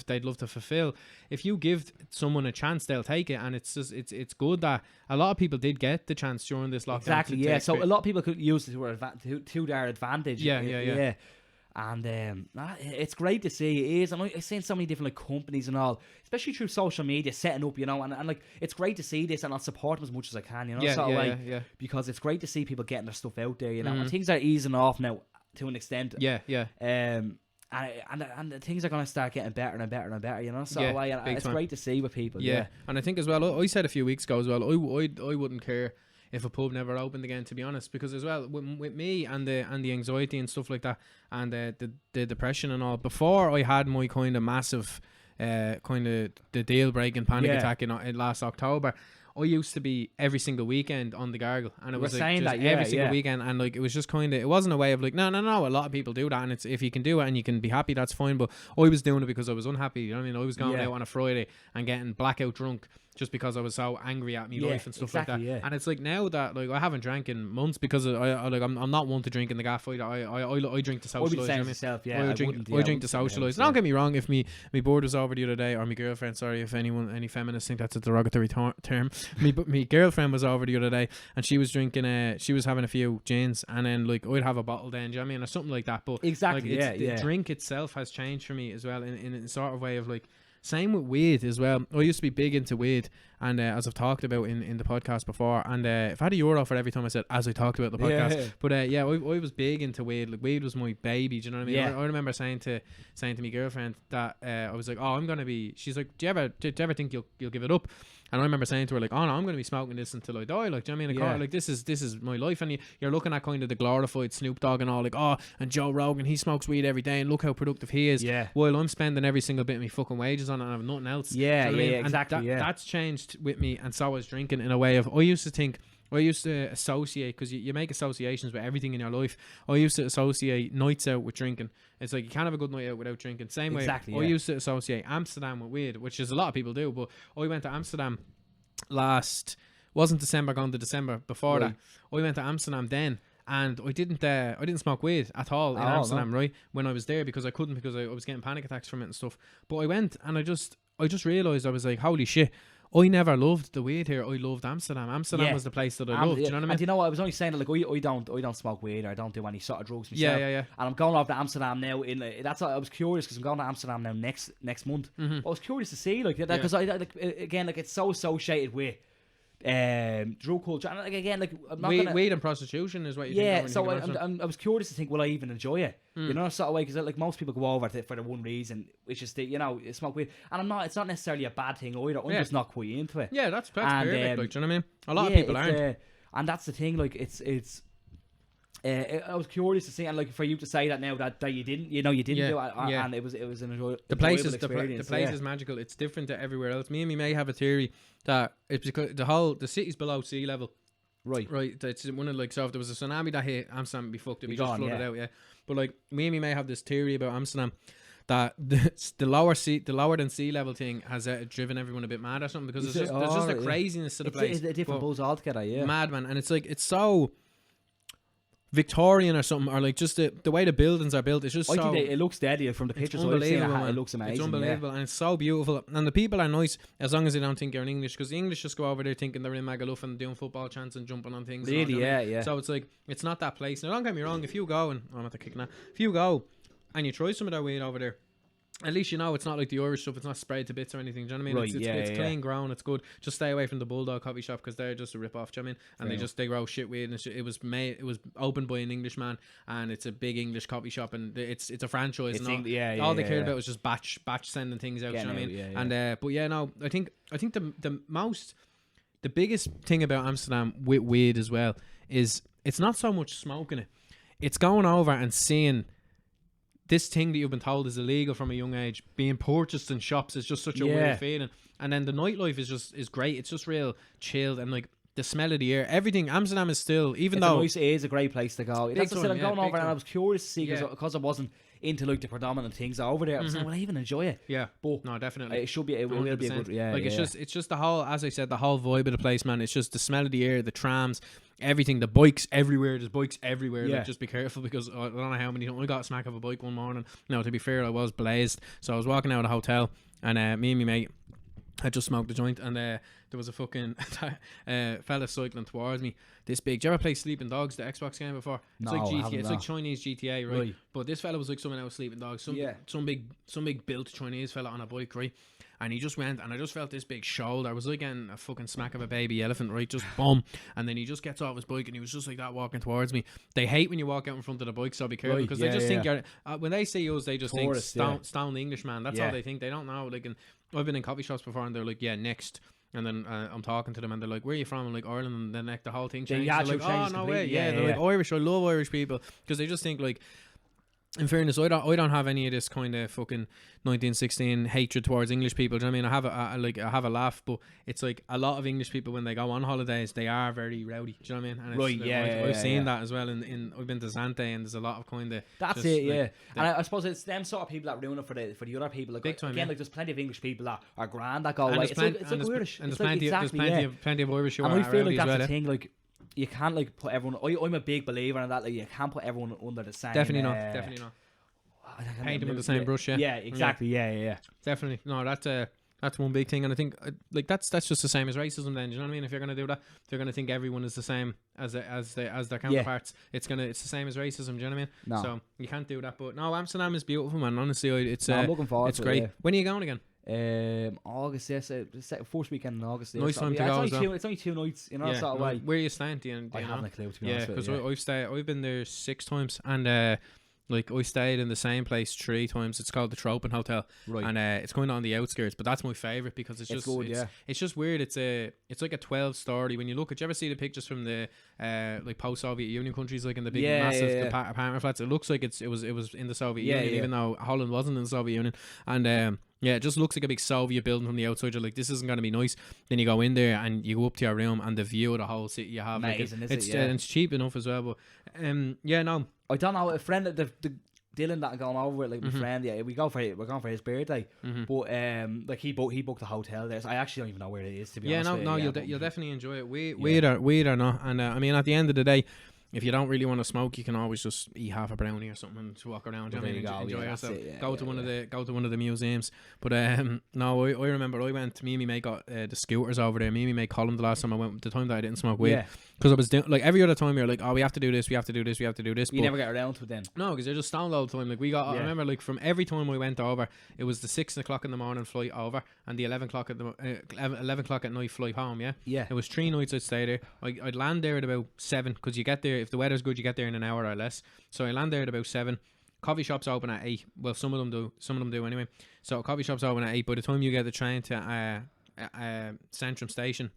they'd love to fulfill. If you give someone a chance, they'll take it, and it's just it's good that a lot of people did get the chance during this lockdown. Exactly. So a lot of people could use it to their advantage. Yeah. And it's great to see. It is. I've seen so many different like companies and all, especially through social media, setting up, and like it's great to see this, and I'll support them as much as I can, because it's great to see people getting their stuff out there, and things are easing off now to an extent. And things are going to start getting better and better and better, so it's great to see with people. And I think as well, I said a few weeks ago as well, I wouldn't care if a pub never opened again, to be honest, because as well with me and the anxiety and stuff like that, and the depression and all, before I had my kind of massive kind of the deal breaking panic attack in last October, I used to be every single weekend on the gargle, and it was like just every single weekend, and like it was just kind of, it wasn't a way of like no, a lot of people do that, and it's, if you can do it and you can be happy, that's fine, but I was doing it because I was unhappy, you know what I mean? I was going out on a Friday and getting blackout drunk just because I was so angry at me life and stuff like that. And it's like now that like I haven't drank in months because I'm not one to drink in the gaff fight. I drink to socialise. I drink to socialise. Don't get me wrong, if me board was over the other day, or my girlfriend, sorry if any feminists think that's a derogatory term, me girlfriend was over the other day and she was drinking she was having a few gins, and then like I'd have a bottle then, do you know what I mean, or something like that. But the drink itself has changed for me as well in a sort of way of like, same with weed as well. I used to be big into weed, and as I've talked about in the podcast before, and if I had a euro for every time I said as I talked about the podcast, but I was big into weed. Like weed was my baby, do you know what I mean? I remember saying to my girlfriend that I was like, oh, I'm gonna be, she's like, do you ever think you'll give it up? And I remember saying to her like, oh no, I'm going to be smoking this until I die, like, do you know what I mean? Like this is my life. And you're looking at kind of the glorified Snoop Dogg and all, like, oh, and Joe Rogan, he smokes weed every day and look how productive he is, while I'm spending every single bit of my fucking wages on it and I have nothing else. Exactly. That's changed with me, and so is drinking, in a way of, I used to associate, because you make associations with everything in your life. I used to associate nights out with drinking. It's like you can't have a good night out without drinking. Same way I used to associate Amsterdam with weed, which is a lot of people do, but I went to Amsterdam wasn't December gone to December before that. I went to Amsterdam then, and I didn't smoke weed at all in Amsterdam, right, when I was there, because I couldn't, because I was getting panic attacks from it and stuff. But I went and I just realised, I was like, holy shit, I never loved the weed here. I loved Amsterdam. Amsterdam was the place that I loved. Do you know what I mean? And you know what? I was only saying that, like, I don't smoke weed, or I don't do any sort of drugs myself. Yeah. And I'm going over to Amsterdam now. That's why I was curious, because I'm going to Amsterdam now next month. I was curious to see like that, because again, like, it's so associated with drug culture, and like, again, like, I'm not weed and prostitution is what you think. So I was curious to think, will I even enjoy it? You know, sort of way, because like most people go over for the one reason, which is smoke weed, and I'm not. It's not necessarily a bad thing either. I'm just not quite into it. Yeah, that's perfect. Like, do you know what I mean? A lot of people aren't, and that's the thing. Like, it's. I was curious to see, and like for you to say that now that you didn't do it, and it was an enjoyable experience. The place is magical. It's different to everywhere else. Me and me may have a theory that it's because the city's below sea level. Right. It's one of, like, so if there was a tsunami that hit Amsterdam, it'd be fucked. It'd be just flooded out. But like me and me may have this theory about Amsterdam, that the lower than sea level thing has driven everyone a bit mad or something, because there's just a craziness to the place. It's a different buzz altogether. Mad, man, and it's like, it's so Victorian or something, or like just the way the buildings are built. It's just I think it looks deadly from the pictures. It looks amazing. It's unbelievable, and it's so beautiful. And the people are nice, as long as they don't think you're in English, because the English just go over there thinking they're in Magaluf and doing football chants and jumping on things. Really, So it's like, it's not that place. Now, don't get me wrong. If you go and I'm at the kick now, if you go and you try some of their weed over there, at least you know it's not like the Irish stuff. It's not sprayed to bits or anything. Do you know what I mean? It's clean ground. It's good. Just stay away from the Bulldog coffee shop, because they're just a rip off. Do you know what I mean? And they grow shit weed. And it was opened by an Englishman, and it's a big English coffee shop, and it's a franchise. All they cared about was just batch sending things out. Do you know what I mean? And but yeah, no, I think the biggest thing about Amsterdam with weed as well is it's not so much smoking it. It's going over and seeing this thing that you've been told is illegal from a young age being purchased in shops. Is just such a weird feeling. And then the nightlife is great. It's just real chilled, and like the smell of the air, everything. Amsterdam is still, it is a great place to go. That's what I said. I'm going over, and I was curious to see, because I wasn't into like the predominant things over there. I was like, will I even enjoy it? Yeah, but no, definitely. It should be. It will be a good. It's just the whole, as I said, the whole vibe of the place, man. It's just the smell of the air, the trams, everything, the bikes everywhere. There's bikes everywhere. Like, just be careful, because I don't know how many. I got a smack of a bike one morning. No, to be fair, I was blazed. So I was walking out of the hotel, and me and my mate I just smoked a joint, and there was a fucking fella cycling towards me. This big. Do you ever play Sleeping Dogs, the Xbox game before? It's No, like I GTA. haven't, It's no. like Chinese GTA, right? But this fella was like someone else Sleeping Dogs. Some big built Chinese fella on a bike, right? And he just went, and I just felt this big shoulder. I was like getting a fucking smack of a baby elephant, right? Just boom. And then he just gets off his bike, and he was just like that walking towards me. They hate when you walk out in front of the bike, so be careful, because they just think you're. When they see us, they just Tourist, think stoned Englishman. That's all they think. They don't know. Like, and I've been in coffee shops before, and they're like, yeah, next. And then I'm talking to them, and they're like, "Where are you from?" I'm like, "Ireland." And then like the whole thing changes. They're like, "Oh no way!" Yeah, they're like Irish. I love Irish people, because they just think like. In fairness, I don't have any of this kind of fucking 1916 hatred towards English people. Do you know what I mean? I have a laugh, but it's like a lot of English people, when they go on holidays, they are very rowdy. Do you know what I mean? And Right, I've seen that as well. I've been to Zante, and there's a lot of kind of. That's just, it, yeah. like, And I suppose it's them sort of people that ruin it for the other people. Like, big time, again, like there's plenty of English people that are grand that go and away. there's It's like weirdish. and It's there's like plenty of Irish who and are we feel like rowdy as that's well. the thing. Like, you can't like put everyone. I'm a big believer in that. Like, you can't put everyone under the same. Definitely not. Paint them with the same brush, yeah. Yeah, exactly. Yeah. Definitely. No, that's one big thing, and I think like that's just the same as racism. Then, do you know what I mean? If you're gonna do that, if you're gonna think everyone is the same as their counterparts, it's the same as racism. Do you know what I mean? No. So you can't do that. But no, Amsterdam is beautiful, man. Honestly, I'm looking forward. It's to great. It, When are you going again? August, yes, first weekend in August. Nice time to go as well. It's only 2 nights, you know. Sort of way. Where are you staying? Do you I know? haven't a clue, to be honest. Yeah, because I've been there 6 times, and like I stayed in the same place 3 times. It's called the Tropen Hotel, right? And it's kind of on the outskirts, but that's my favorite because it's just good, it's just weird. It's like a 12-story. When you look at, you ever see the pictures from the like post-Soviet Union countries, like in the big massive apartment flats? It looks like it was in the Soviet Union, even though Holland wasn't in the Soviet Union, and it just looks like a big Soviet building from the outside. You're like, this isn't going to be nice. Then you go in there and you go up to your room, and the view of the whole city you have, amazing, like, it's cheap enough as well. But no. I don't know, a friend of the Dylan that I'm going over with, like my friend, we're going for his birthday, but like he booked the hotel there, so I actually don't even know where it is, to be honest. You'll definitely enjoy it. Weird or not, and I mean, at the end of the day, if you don't really want to smoke, you can always just eat half a brownie or something and walk around. Enjoy yourself. Go to one of the museums. But no, I remember I went. Me and me mate got the scooters over there. Me and me mate Colin the last time I went. The time that I didn't smoke weed, because I was doing like every other time you're like, oh, we have to do this. You never get around to it then. No, because you're just stoned all the time. Like I remember, like from every time we went over, it was the 6 o'clock in the morning flight over and the 11 o'clock at night flight home. Yeah. It was 3 nights I'd stay there. I'd land there at about 7, because you get there. If the weather's good, you get there in an hour or less. So I land there at about 7. Coffee shops open at 8. Well, some of them do anyway. So coffee shops open at 8. By the time you get the train to Centrum Station,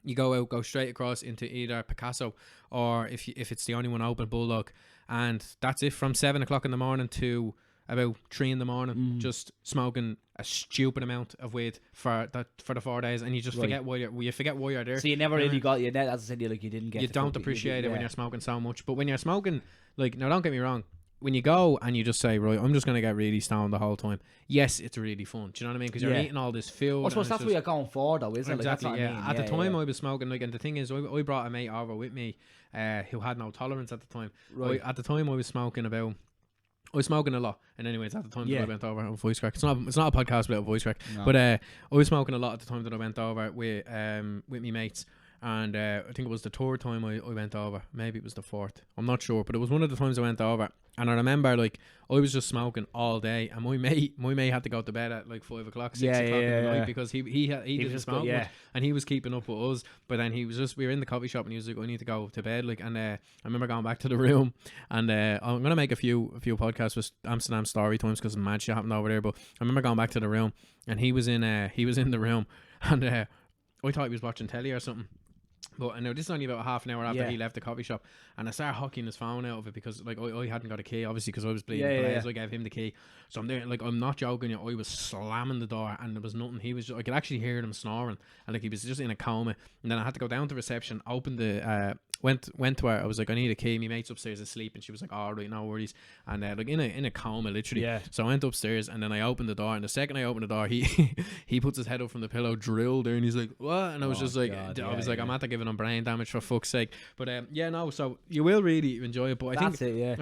you go straight across into either Picasso, or if it's the only one open, Bulldog, and that's it from 7 o'clock in the morning to about 3 in the morning, just smoking a stupid amount of weed for the 4 days, and you just forget why you're there. So you never really got as I said, you didn't get. You don't appreciate it when you're smoking so much. But when you're smoking, like, now don't get me wrong, when you go and you just say, right, I'm just gonna get really stoned the whole time. Yes, it's really fun. Do you know what I mean? Because you're eating all this food. I suppose that's what you're going for, though, isn't it? Exactly. Like, At the time, I was smoking. Like, and the thing is, I brought a mate over with me, who had no tolerance at the time. Right. At the time, I was smoking a lot, and anyways, at the time that I went over, voice crack. It's not a podcast without voice crack, but I was smoking a lot at the time that I went over with me mates, and I think it was the 3rd time I went over. Maybe it was the 4th. I'm not sure, but it was one of the times I went over. And I remember, like, I was just smoking all day, and my mate had to go to bed at like 5 o'clock, 6 o'clock in the night, because he didn't smoke much, and he was keeping up with us. But then we were in the coffee shop, and he was like, I need to go to bed, like, and I remember going back to the room, and I'm gonna make a few podcasts with Amsterdam story times, because mad shit happened over there. But I remember going back to the room, and he was in the room, and I thought he was watching telly or something. But I know this is only about half an hour after he left the coffee shop, and I started hucking his phone out of it, because like I hadn't got a key, obviously, because I was bleeding. So I gave him the key. So I'm there, like, I'm not joking you, I was slamming the door, and there was nothing. He was I could actually hear him snoring, and like he was just in a coma. And then I had to go down to reception, open the went to her. I was like, I need a key. My mate's upstairs asleep, and she was like, all right, no worries. And like in a coma, literally. So I went upstairs, and then I opened the door, and the second I opened the door, he puts his head up from the pillow, drilled there, and he's like, what? And I was just like, I was like, I'm at to giving him brain damage, for fuck's sake. But so you will really enjoy it. But I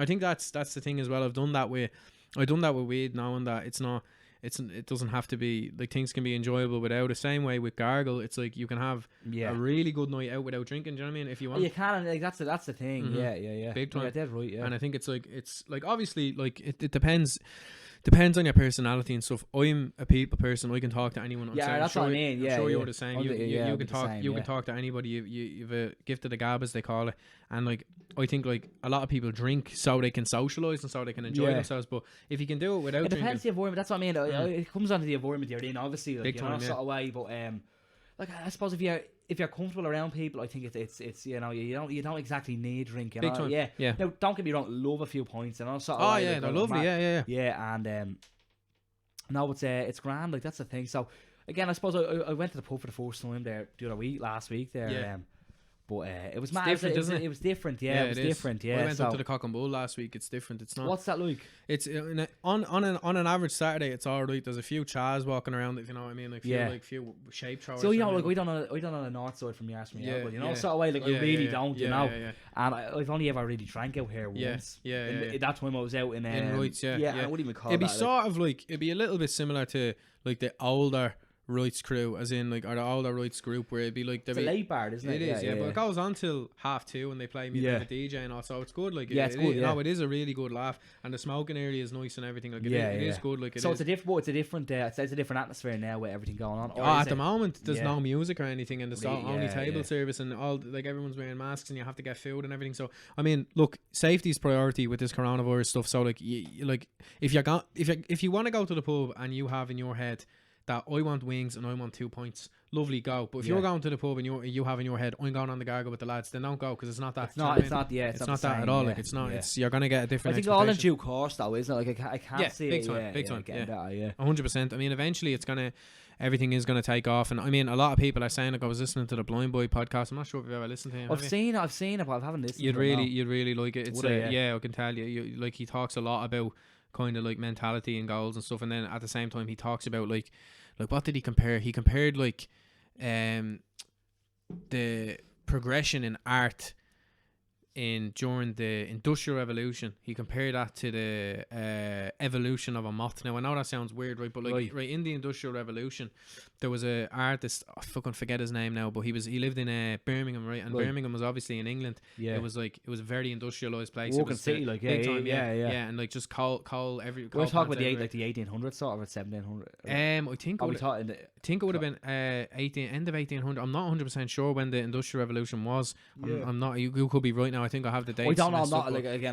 think that's the thing as well. I've done that with weed, knowing that it's not it doesn't have to be like things can be enjoyable without. The same way with Gargle, it's like you can have a really good night out without drinking. Do you know what I mean? If you want, you can. Like that's the thing. Yeah. Big time. Yeah, dead right. Yeah. And I think it's like obviously like it depends on your personality and stuff. I'm a people person. I can talk to anyone. That's what I mean. Yeah, I'm sure yeah. you're the same. You can talk. You can talk to anybody. You've a gift of the gab, as they call it. And like I think like a lot of people drink so they can socialise and so they can enjoy themselves. But if you can do it without drinking, it depends the environment. That's what I mean. It comes down to the environment you're in, obviously. Like, big time, sort of way. But like I suppose if you're comfortable around people, I think it's you don't exactly need drink. Big time. Yeah. Now don't get me wrong. Love a few points and all sort of. Yeah, they're lovely. Yeah, and no, it's grand. Like that's the thing. So again, I suppose I went to the pub for the first time there the other week, last week there. Yeah. But it was mad. Different, isn't it? It was different. Yeah, it was different. Yeah. I went up to the Cock and Bull last week. It's different. It's not. What's that like? It's on an average Saturday. It's all right. There's a few chars walking around. If you know what I mean, like few shape throwers. So like we don't know the north side from Yards from Elliott, you know, sort of way. Like I really don't, you know. And I've only ever really drank out here once. At that time I was out in Wrights. I wouldn't even call it'd be that, sort of like it'd be a little bit similar to like the older Wrights crew, as in like, or the older Wrights group, where it'd be like it's a late bar, isn't it? It is, but it goes on till 2:30 when they play me with the DJ and all, so it's good. Like it's good. No, it is a really good laugh, and the smoking area is nice and everything. Like it is good. Like so it's a different it's a different atmosphere now with everything going on. At the moment there's no music or anything, and there's only table service, and all like everyone's wearing masks, and you have to get food and everything. So I mean, look, safety's priority with this coronavirus stuff. So like, if you want to go to the pub and you have in your head that I want wings and I want 2 points, lovely, go. But if you're going to the pub and you have in your head, I'm going on the Gargle with the lads, then don't go, because it's not that. It's not that at all. Like it's not. It's you're gonna get a different. I think all in due course though, isn't it? Like I can't see big it. Big time. 100%. I mean, eventually everything is gonna take off, and I mean, a lot of people are saying, like, I was listening to the Blind Boy podcast. I'm not sure if you've ever listened to him. I've seen it, but I haven't listened. You'd really like it. It's I can tell you, like, he talks a lot about kind of like mentality and goals and stuff, and then at the same time he talks about like what did he compare? He compared like the progression in art during the Industrial Revolution. He compared that to the evolution of a moth. Now I know that sounds weird, right? But like right in the Industrial Revolution, there was a artist, I fucking forget his name now, but he lived in Birmingham, right? And Birmingham was obviously in England. Yeah, it was a very industrialized place. Walking city, like big time, and like just coal every. We're talking about the 1800s sort of, or 1700. I think it would have been end of 1800. I'm not 100% sure when the Industrial Revolution was. I'm not. You could be right now. I think I have the dates. I don't know. I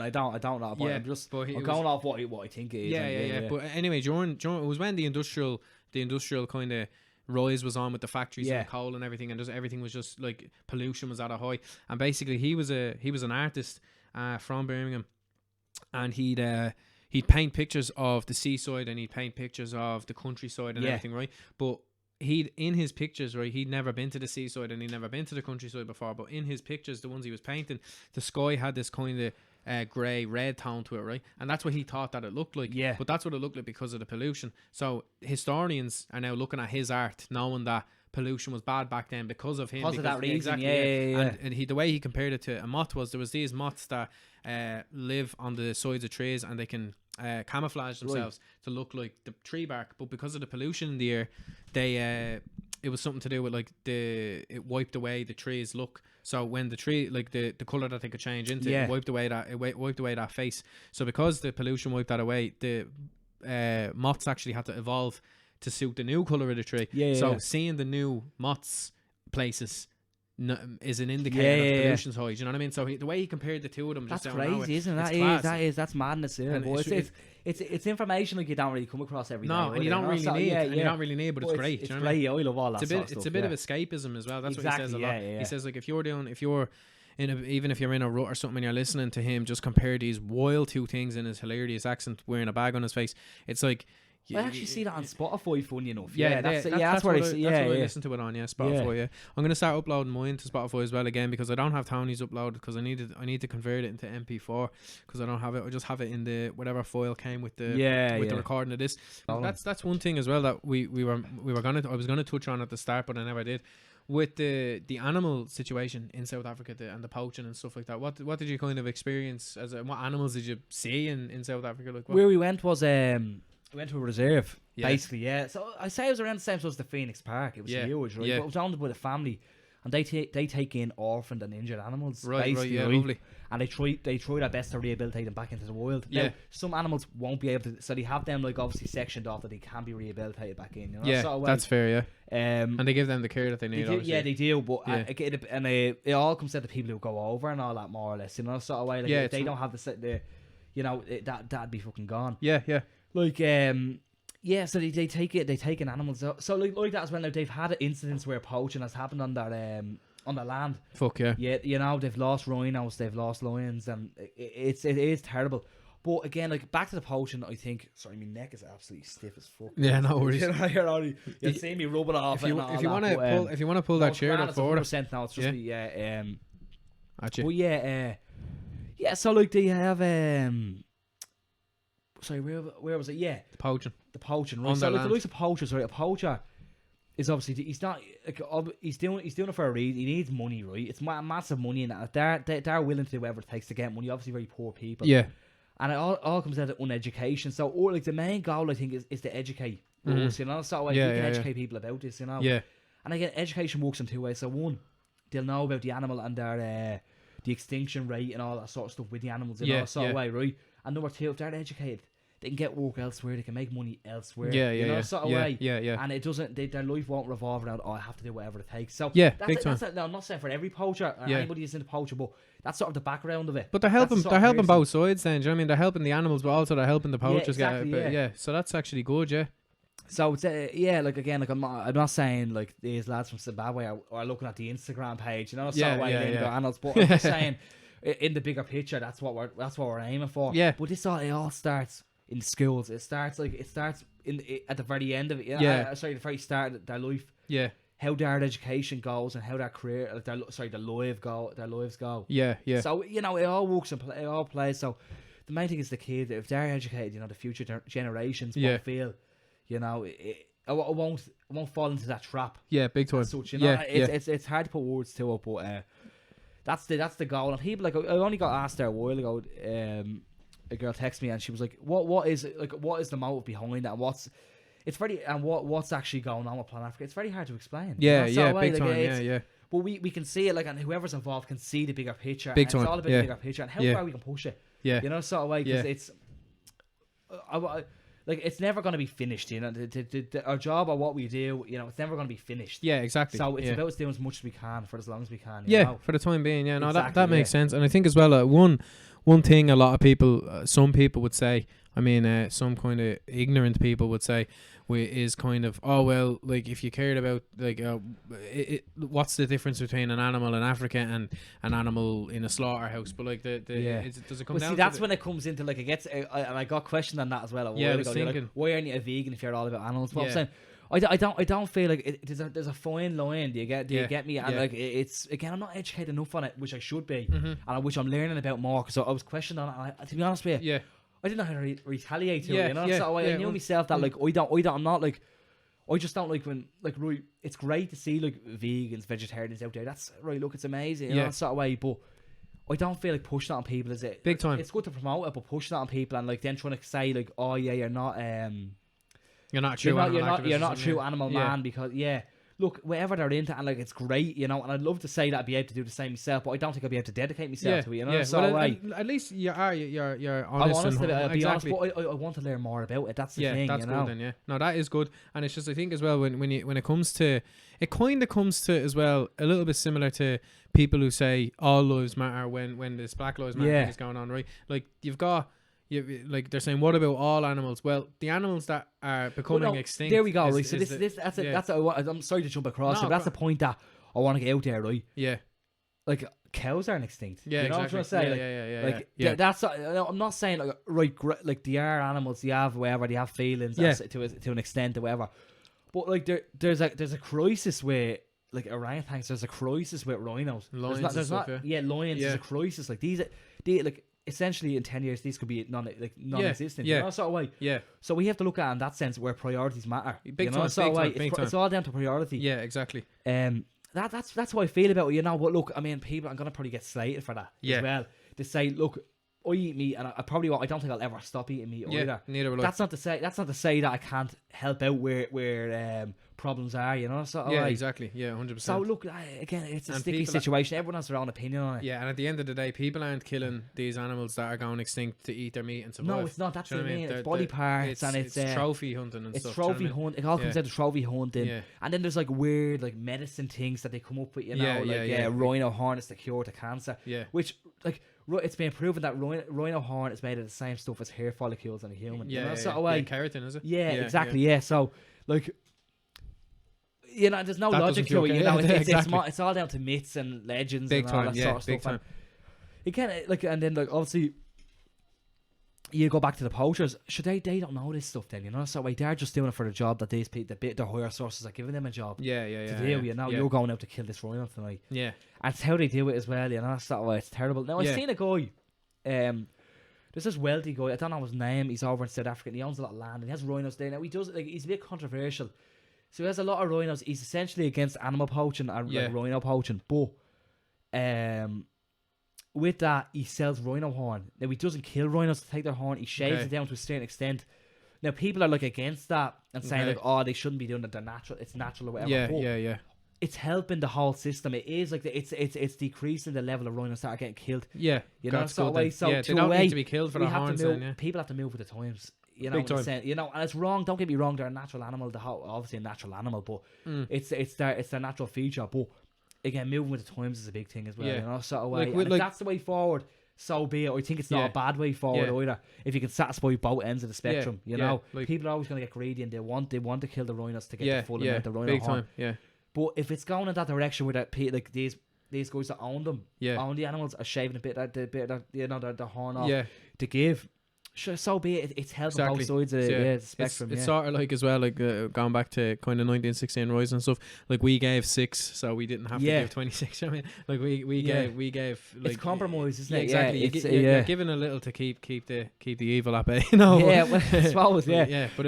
don't know. But I'm just going off what I think it is. Yeah. But anyway, during it was when the industrial kind of rise was on with the factories and the coal and everything, and just everything was just like pollution was at a high. And basically, he was an artist from Birmingham, and he'd paint pictures of the seaside and he'd paint pictures of the countryside and everything, right? But in his pictures, right, he'd never been to the seaside and he'd never been to the countryside before, but in his pictures, the ones he was painting, the sky had this kind of grey red tone to it, right? And that's what he thought that it looked like. Yeah. But that's what it looked like because of the pollution. So historians are now looking at his art, knowing that pollution was bad back then because of him. Because of that reason, exactly, And the way he compared it to a moth was, there was these moths that live on the sides of trees, and they can camouflage themselves to look like the tree bark, but because of the pollution in the air, it was something to do with like it wiped away the tree's look. So when the tree, like the color that they could change into, it wiped away that face. So because the pollution wiped that away, the moths actually had to evolve to suit the new color of the tree. So seeing the new moths places is an indicator that pollution's high. Do you know what I mean? So the way he compared the two of them, that's just crazy, isn't it? That's madness. Yeah, it's information like you don't really come across every day. And you don't really need. You don't really need, but it's great. It's great. I love all that. It's a bit of escapism as well. That's what he says a lot. He says, like, if you're even if you're in a rut or something and you're listening to him just compare these wild two things in his hilarious accent, wearing a bag on his face, it's like, I actually see that on Spotify, funny enough. That's where I listen to it on. Spotify. I'm gonna start uploading mine to Spotify as well again, because I don't have Tony's uploaded, because I need to convert it into MP4, because I don't have it. I just have it in the whatever file came with the the recording of this. That's one thing as well that I was gonna touch on at the start, but I never did. With the animal situation in South Africa and the poaching and stuff like that, what did you kind of experience what animals did you see in South Africa? Like, where we went was we went to a reserve, Yeah. Basically, yeah. So I say it was around the same size as the Phoenix Park. It was huge, right? Yeah. But it was owned by the family, and they take in orphaned and injured animals, Right, basically, yeah, right? lovely. And they try their best to rehabilitate them back into the wild. Yeah. Now, some animals won't be able to, so they have them like obviously sectioned off that they can be rehabilitated back in. You know? Yeah, sort of way. that's fair, yeah. And they give them the care that they need, obviously. yeah, they do, but Yeah. again, and it all comes down to people who go over and all that, more or less, you know, sort of way. Like, if they don't have the you know, that'd be fucking gone. Yeah, yeah. Like, yeah, so they take in animals out. So like that as well. Now they've had incidents where poaching has happened on their land. Fuck yeah. Yeah, you know, they've lost rhinos, they've lost lions, and it is terrible. But again, like back to the poaching, I think. Sorry, my neck is absolutely stiff as fuck. Yeah, no worries. You'll see me rubbing off. If you want to pull that chair up forward. Now it's just me. Yeah. Actually. But yeah. So like they have sorry, where was it? Yeah, The poaching. Right? So like the likes of poachers, right? A poacher is obviously he's not like he's doing it for a reason. He needs money, right? It's massive money, and they're willing to do whatever it takes to get money. Obviously, very poor people. Yeah. And it all comes down to uneducation. So, like the main goal, I think, is to educate us, you know. So, like, we can educate people about this, you know. Yeah. And again, education works in two ways. So, one, they'll know about the animal and their the extinction rate and all that sort of stuff with the animals, you know, sort of way, right? And number two, if they're educated, they can get work elsewhere. They can make money elsewhere. You know, sort of way. Yeah. And it doesn't. Their life won't revolve around. Oh, I have to do whatever it takes. So yeah, that's big time. I'm not saying for every poacher or anybody who's into poacher, but that's sort of the background of it. But they're helping. They're helping both sides. Then, do you know what I mean? They're helping the animals, but also they're helping the poachers get it. Yeah. So that's actually good. Yeah. So it's like again, like I'm not saying like these lads from Zimbabwe are looking at the Instagram page, you know, sort of way they their animals. But I'm just saying, in the bigger picture, that's what we're aiming for. Yeah. But it all starts in schools. It starts at the very end of it. The very start of their life. Yeah. How their education goes and how their career, like their lives go. Yeah. So you know, it all works and it all plays. So the main thing is the kid. If they're educated, you know, the future generations won't feel, you know, it won't fall into that trap. Yeah, big time. Such, you know, it's hard to put words to it, but that's the goal. And people, like, I only got asked there a while ago. A girl texted me and she was like, "What is the motive behind that? What's actually going on with PlanAfrica?" It's very hard to explain. Yeah, you know, big time. Yeah. But we can see it, like, and whoever's involved can see the bigger picture. Big time. It's all about the bigger picture and how far we can push it. Yeah. You know, sort of way, because it's. Like, it's never going to be finished, you know. Our job or what we do, you know, it's never going to be finished. Yeah, exactly. So it's about us doing as much as we can for as long as we can. You know? For the time being. Yeah, no, exactly, that makes sense. And I think as well, one thing a lot of people, some people would say, I mean, some kind of ignorant people would say, is kind of, oh well, like if you cared about like what's the difference between an animal in Africa and an animal in a slaughterhouse? But like does it come down? See, that's when it comes into, like, it gets. And I got questioned on that as well. I was thinking, like, why aren't you a vegan if you're all about animals? But I'm saying, I don't feel like there's a fine line. Do you get me? And like, it's, again, I'm not educated enough on it, which I should be, and which I'm learning about more. Because I was questioned on it. And to be honest with you, I didn't know how to retaliate to it, you know. So I knew myself that, like, I'm not like, I just don't like when, like, right, it's great to see, like, vegans, vegetarians out there. That's right. Look, it's amazing, you know, sort of way. But I don't feel like pushing that on people. Is it big time? It's good to promote it, but pushing that on people and, like, then trying to say, like, oh yeah, you're not a true animal man, because look, whatever they're into, and, like, it's great, you know, and I'd love to say that I'd be able to do the same myself, but I don't think I'd be able to dedicate myself to it, you know. So at least you're honest. I'm honest about it, I'll be honest, exactly. but I want to learn more about it. That's the thing, that's you know? good then, No, that is good. And it's just, I think as well, when it comes to, it kind of comes to as well a little bit similar to people who say all lives matter when this Black Lives Matter thing is going on, right? Like, like they're saying, what about all animals? Well, the animals that are becoming extinct. There we go. Right. So I'm sorry to jump across, but that's the point that I want to get out there, right? Yeah. Like, cows aren't extinct. Yeah, you know exactly. What I'm trying to say? That's. I'm not saying, like, right, like, they are animals. They have whatever. They have feelings to an extent or whatever. But, like, there's a crisis where, like, orangutans. There's a crisis with rhinos. Lions. Lions. There's a crisis. Like, like, essentially in 10 years these could be non-existent. You know, sort of way. Yeah. So we have to look at it in that sense where priorities matter. Big time. It's all down to priority. Yeah, exactly. That's how I feel about it, you know. But look, I mean, people, I'm gonna probably get slated for that as well. To say, look, I eat meat, and I probably won't. I don't think I'll ever stop eating meat either. Neither will I. That's not to say that I can't help out where problems are, you know. So Yeah, exactly. Yeah, 100%. So look, again, it's a And sticky situation. Everyone has their own opinion on it. Yeah, and at the end of the day, people aren't killing these animals that are going extinct to eat their meat and survive. No, it's not. That's Do you what know I mean. They're- It's body they're- parts, and it's trophy hunting and it's stuff. trophy do you know what hunting. It all comes Yeah. out of trophy hunting. Yeah. And then there's like weird like medicine things that they come up with, you know, Yeah, rhino horn is the cure to cancer. Yeah. Which like it's been proven that rhino horn is made of the same stuff as hair follicles in a human. Yeah, you know, yeah, sort yeah. of way. Yeah, keratin, is it? Yeah, exactly. Yeah. So like, you know, there's no That logic doesn't to it. feel You know, okay. it's Exactly. it's all down to myths and legends Big and all time, that yeah, sort of big stuff. time. And you can't like, and then like obviously. You go back to the poachers. Should they don't know this stuff then, you know? So like, they're just doing it for the job that these people, the higher sources are giving them a job Yeah, to do. You know, yeah. you're going out to kill this rhino tonight. Yeah. And it's how they do it as well, you know. So it's terrible. Now I've Yeah. seen a guy. There's this wealthy guy. I don't know his name. He's over in South Africa. And he owns a lot of land and he has rhinos there. Now he does like he's a bit controversial. So he has a lot of rhinos. He's essentially against animal poaching and like, rhino poaching, but with that, he sells rhino horn. Now, he doesn't kill rhinos to take their horn. He shaves it down to a certain extent. Now, people are like against that and saying like, "Oh, they shouldn't be doing it. They're natural. It's natural or whatever." Yeah, but yeah. it's helping the whole system. It is like it's decreasing the level of rhinos that are getting killed. Yeah, you know. that's So, good away, then. so Yeah, to they don't away, need to be killed for we the have to horns. move, Then, yeah. people have to move with the times. You know, Big time. you know, and it's wrong. Don't get me wrong; they're a natural animal. Obviously a natural animal, but it's their natural feature. But again, moving with the times is a big thing as well. Yeah. You know, so away. Like, And if like- that's the way forward. So be it. I think it's not Yeah. a bad way forward Yeah. either. If you can satisfy both ends of the spectrum, you yeah, know, like- people are always going to get greedy and they want to kill the rhinos to get Yeah, the full yeah, amount of rhino big horn. time. Yeah, But if it's going in that direction where that like these guys that own them, Yeah. own the animals, are shaving the horn off yeah. to give. Sure, so be it. It's helping Exactly. both sides of the spectrum. It's sort of like as well, like going back to kind of 1916 rise and stuff. Like we gave 6, so we didn't have to give 26. I mean, like we gave like it's compromise, isn't yeah, it? exactly. Yeah, You're giving a little to keep the evil at bay. You know. Yeah, well, I suppose. Yeah, yeah. But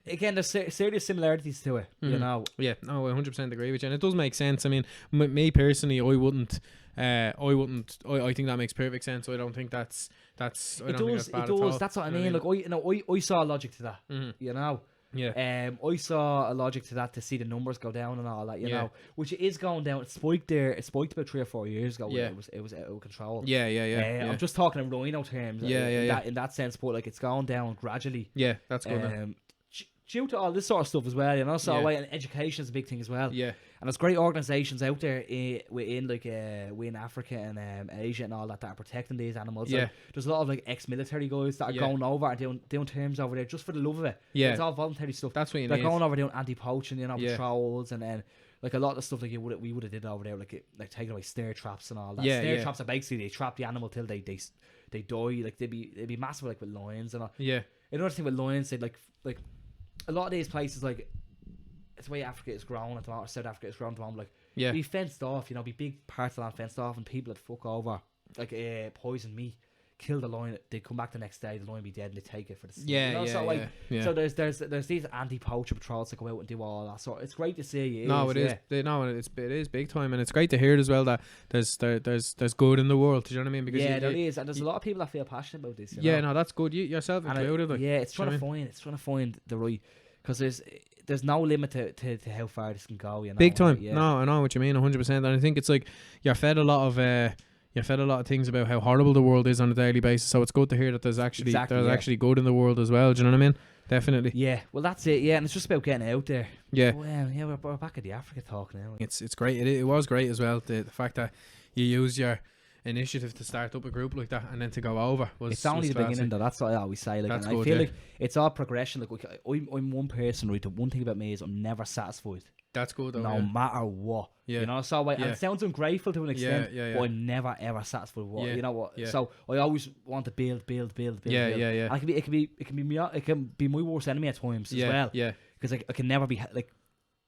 again, there's serious similarities to it. You know. Yeah, no, I 100% agree with you, and it does make sense. I mean, me personally, I wouldn't. I think that makes perfect sense. I don't think that's. I don't think that's bad at all. That's what I You know mean. what Like I saw a logic to that. Mhm. You know. Yeah. I saw a logic to that to see the numbers go down and all that. You know, which it is going down. It spiked there. It spiked about 3 or 4 years ago. Yeah. It was out of control. Yeah. I'm just talking in rhino terms. In that sense, but like it's going down gradually. Yeah, that's good. then. Due to all this sort of stuff as well, you know. So Yeah. and education is a big thing as well. Yeah. And there's great organisations out there within Africa and Asia and all that are protecting these animals. Yeah. Like, there's a lot of like ex-military guys that are going over and doing terms over there just for the love of it. Yeah. It's all voluntary stuff. That's what you They're need. going over doing anti-poaching, you know, Yeah. patrols and then like a lot of stuff like we would have did over there, like taking away snare traps and all that. Yeah, Snare yeah. traps are basically they trap the animal till they die. Like they'd be massive like with lions and all. Yeah. Another thing with lions, they'd like a lot of these places like it's the way Africa is grown at the moment, or South Africa is grown at the moment, like Yeah. be fenced off, you know, be big parts of land fenced off, and people that fuck over like poison meat, kill the lion, they come back the next day, the lion be dead and they take it for the steak, Yeah, you know? yeah, So like yeah. so there's these anti-poacher patrols that go out and do all that, so it's great to see. No, it is. It is big time, and it's great to hear as well that there's good in the world. Do you know what I mean? Because there is, and there's a lot of people that feel passionate about this. You yeah, know? no, that's good. You yourself And included. like, it's do you know trying what I mean? to find the right, because there's no limit to how far this can go. You know, Big time. Yeah. No, I know what you mean, 100%. And I think it's like you're fed a lot of things about how horrible the world is on a daily basis. So it's good to hear that there's actually actually good in the world as well. Do you know what I mean? Definitely. Yeah. Well, that's it. Yeah, and it's just about getting out there. Yeah. Well, yeah, we're back at the Africa talk now. It's great. It was great as well. The fact that you use your initiative to start up a group like that and then to go over was. It's only the classy. beginning, though. That's what I always say. Like, That's and good, I feel yeah. like it's all progression. Like, I'm one person. Right. The one thing about me is I'm never satisfied. That's good though. No matter what. Yeah. You know, so and it sounds ungrateful to an extent, Yeah. but I'm never ever satisfied with what, Yeah. you know what. Yeah. So I always want to build. Yeah, build. yeah. And it can be my worst enemy at times as well. Yeah. Because I can never be like.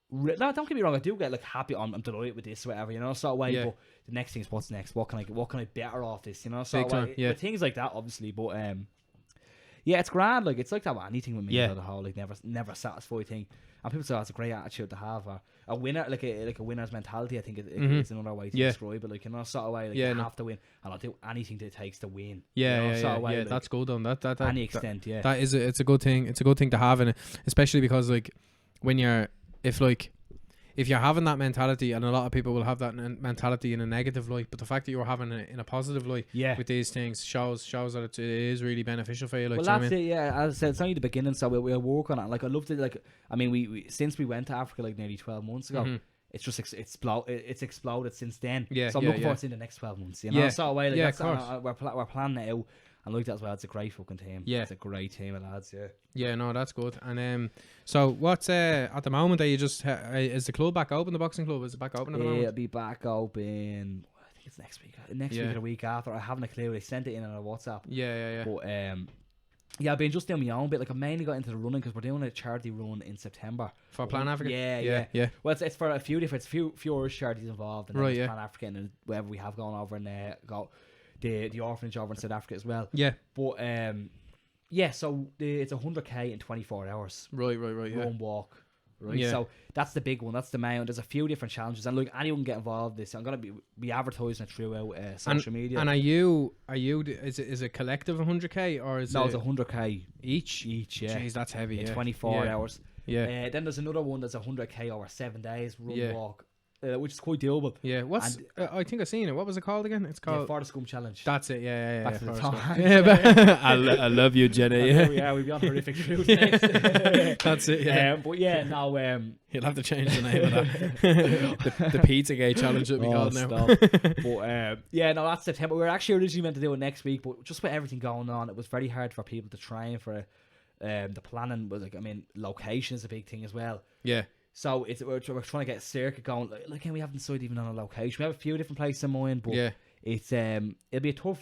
No, don't get me wrong. I do get like happy. I'm delighted with this, whatever, you know. So way, Yeah. but the next thing is what's next. What can I better off this, you know? So Big time, yeah. but things like that, obviously. But Yeah, it's grand. Like it's like that with anything with me. Yeah. The whole like never satisfied thing. And people say it's a great attitude to have. A winner, like a winner's mentality. I think it's another way to describe it. Like sort of way, like you have to win, and I'll do anything that it takes to win. Yeah. That's good on that. Any extent, yeah. That is it's a good thing. It's a good thing to have, and especially because like when if you're having that mentality, and a lot of people will have that mentality in a negative light, but the fact that you're having it in a positive light with these things shows that it is really beneficial for you. Like, well, that's it. Yeah, as I said, it's only the beginning, so we'll work on it. Like, I love to we since we went to Africa like nearly 12 months ago. It's just it's exploded since then. Yeah, so I'm looking forward to the next 12 months. You know, so away. Like, of course. We're planning it out. And like that as well, it's a great fucking team. Yeah, it's a great team of lads. Yeah, no, that's good. And so what's at the moment? Are you just is the club back open? The boxing club is it back open at the moment? It'll be back open. I think it's next week. Next week or the week after. I haven't a clue. They sent it in on a WhatsApp. Yeah. But I've been just doing my own bit. Like I mainly got into the running because we're doing a charity run in September for PlanAfrica. Yeah. Well, it's for a few different, few Irish charities involved, and then PlanAfrica and whatever we have going over and go. The orphanage over in South Africa as well. Yeah. But so it's 100k in 24 hours. Right. Run, walk. Right. Yeah. So that's the big one. That's the main one. There's a few different challenges, and look, anyone can get involved in this. I'm gonna be advertising it throughout social media. And are you is it collective 100k or is it's 100k each? Yeah. Jeez, that's heavy. In 24 hours. Yeah. Then there's another one that's 100k over 7 days. Run, walk. Which is quite doable. Yeah, I think I've seen it. What was it called again? It's called For the Scum Challenge. That's it. Yeah. Back to the top. I love you, Jenny. Yeah, we'll be on horrific truth next. That's it. Yeah, but yeah, now you'll have to change the name of that. the Pizzagate Challenge would be called now. But that's September. We were actually originally meant to do it next week, but just with everything going on, it was very hard for people to train for it. The planning was location is a big thing as well. Yeah. So we're trying to get a circuit going. Like we haven't decided even on a location. We have a few different places in mind, but it's it'll be a tough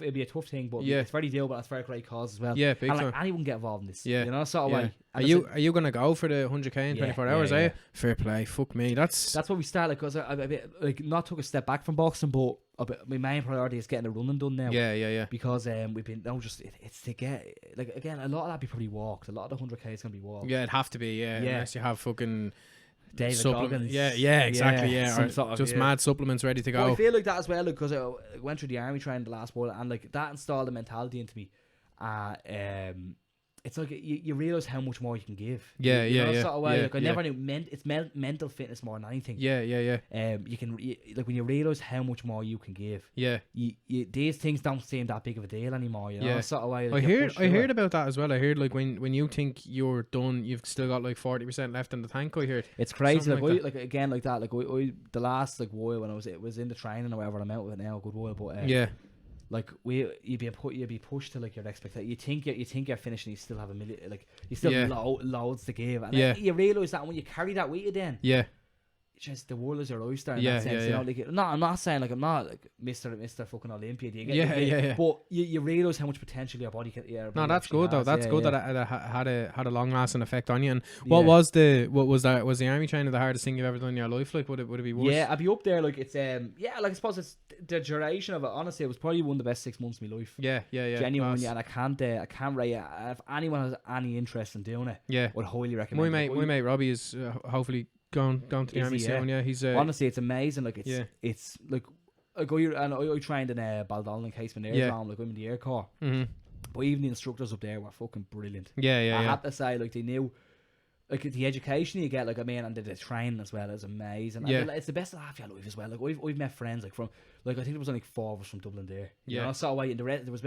thing. But it's very doable. And it's very great cause as well. Yeah, big time. Anyone can get involved in this. Yeah, sort of way. Are you gonna go for the 100k in 24 hours? Are you? Fair play. Fuck me. That's what we started because I not took a step back from boxing, but my main priority is getting the running done now. Yeah. Because we've been it's to get again a lot of that be probably walked. A lot of the 100k is gonna be walked. Yeah, it'd have to be. Yeah, unless you have fucking David Goggins. Yeah, exactly. Or sort of, just mad supplements ready to go. Well, I feel like that as well because I went through the army training the last while, and that installed a mentality into me. It's like you realise how much more you can give. Yeah. Sort of way. I never knew it's mental fitness more than anything. Yeah. You can when you realise how much more you can give. Yeah. These things don't seem that big of a deal anymore. You know, sort of way. I heard about that as well. I heard when you think you're done, you've still got 40% left in the tank. I heard it's crazy. Again like that. The last while when it was in the training or whatever, I'm out with it now a good while. But you'd be pushed to your expectation. You think you're finished and you still have a million, you still have loads to give. And you realise that when you carry that with you, then just the world is your oyster in that sense. You know, I'm not saying I'm not Mr. fucking Olympia. Do you get But you realise how much potential your body can. No, that's good though. That's good that it had a long lasting effect on you. And was the army training the hardest thing you've ever done in your life? Would it be worse? Yeah, I'd be up there. It's I suppose it's the duration of it. Honestly, it was probably one of the best 6 months of my life. Yeah. Genuinely, and I can't rate it. If anyone has any interest in doing it, I'd highly recommend. My mate Robbie is hopefully going to the army soon. Yeah, he's honestly, it's amazing. It's I trained in Baldolin Caseman Air Dome, I'm in the Air Corps. But even the instructors up there were fucking brilliant. I have to say, they knew the education you get, and the training as well is amazing. It's the best of half your life as well. We've met friends from I think there was only 4 of us from Dublin there. You know, so away, and there was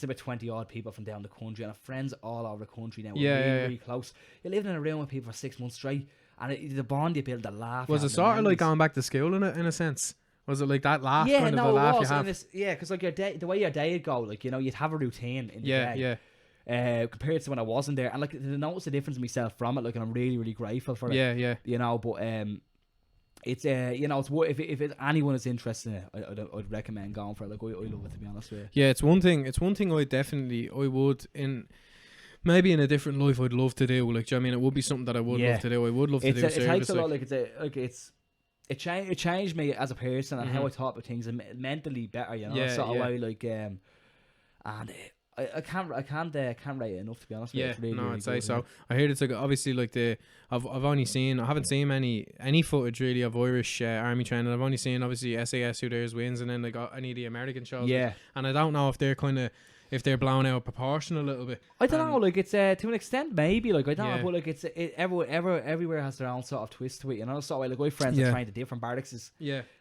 about 20 odd people from down the country, and I have friends all over the country now. We're really close. You're living in a room with people for 6 months straight. And the bond you build, the laugh. Was it sort of like going back to school in a sense? Was it like that laugh? Yeah, kind of the laugh you have? Because the way your day would go, you'd have a routine in the day. Compared to when I wasn't there, and to notice the difference in myself from it, and I'm really, really grateful for it. Yeah. You know, but it's if anyone is interested in it, I'd recommend going for it. I love it, to be honest with you. Yeah, it's one thing I would in. Maybe in a different life, I'd love to do. It would be something that I would love to do. I would love to do. It takes a lot. It changed me as a person and how I thought about things, and mentally better. You know, and I can't rate it enough, to be honest. Yeah, it's really, no, really I'd say good, so. yeah. I heard it's like obviously like I haven't seen any footage really of Irish army training. I've only seen obviously SAS who theirs wins, and then like any of the American shows. Yeah. And I don't know if they're blown out of proportion a little bit. I don't know, like it's to an extent maybe, like I don't Yeah. know, but like everywhere has their own sort of twist to it, you know. So like my friends are trying to different barracks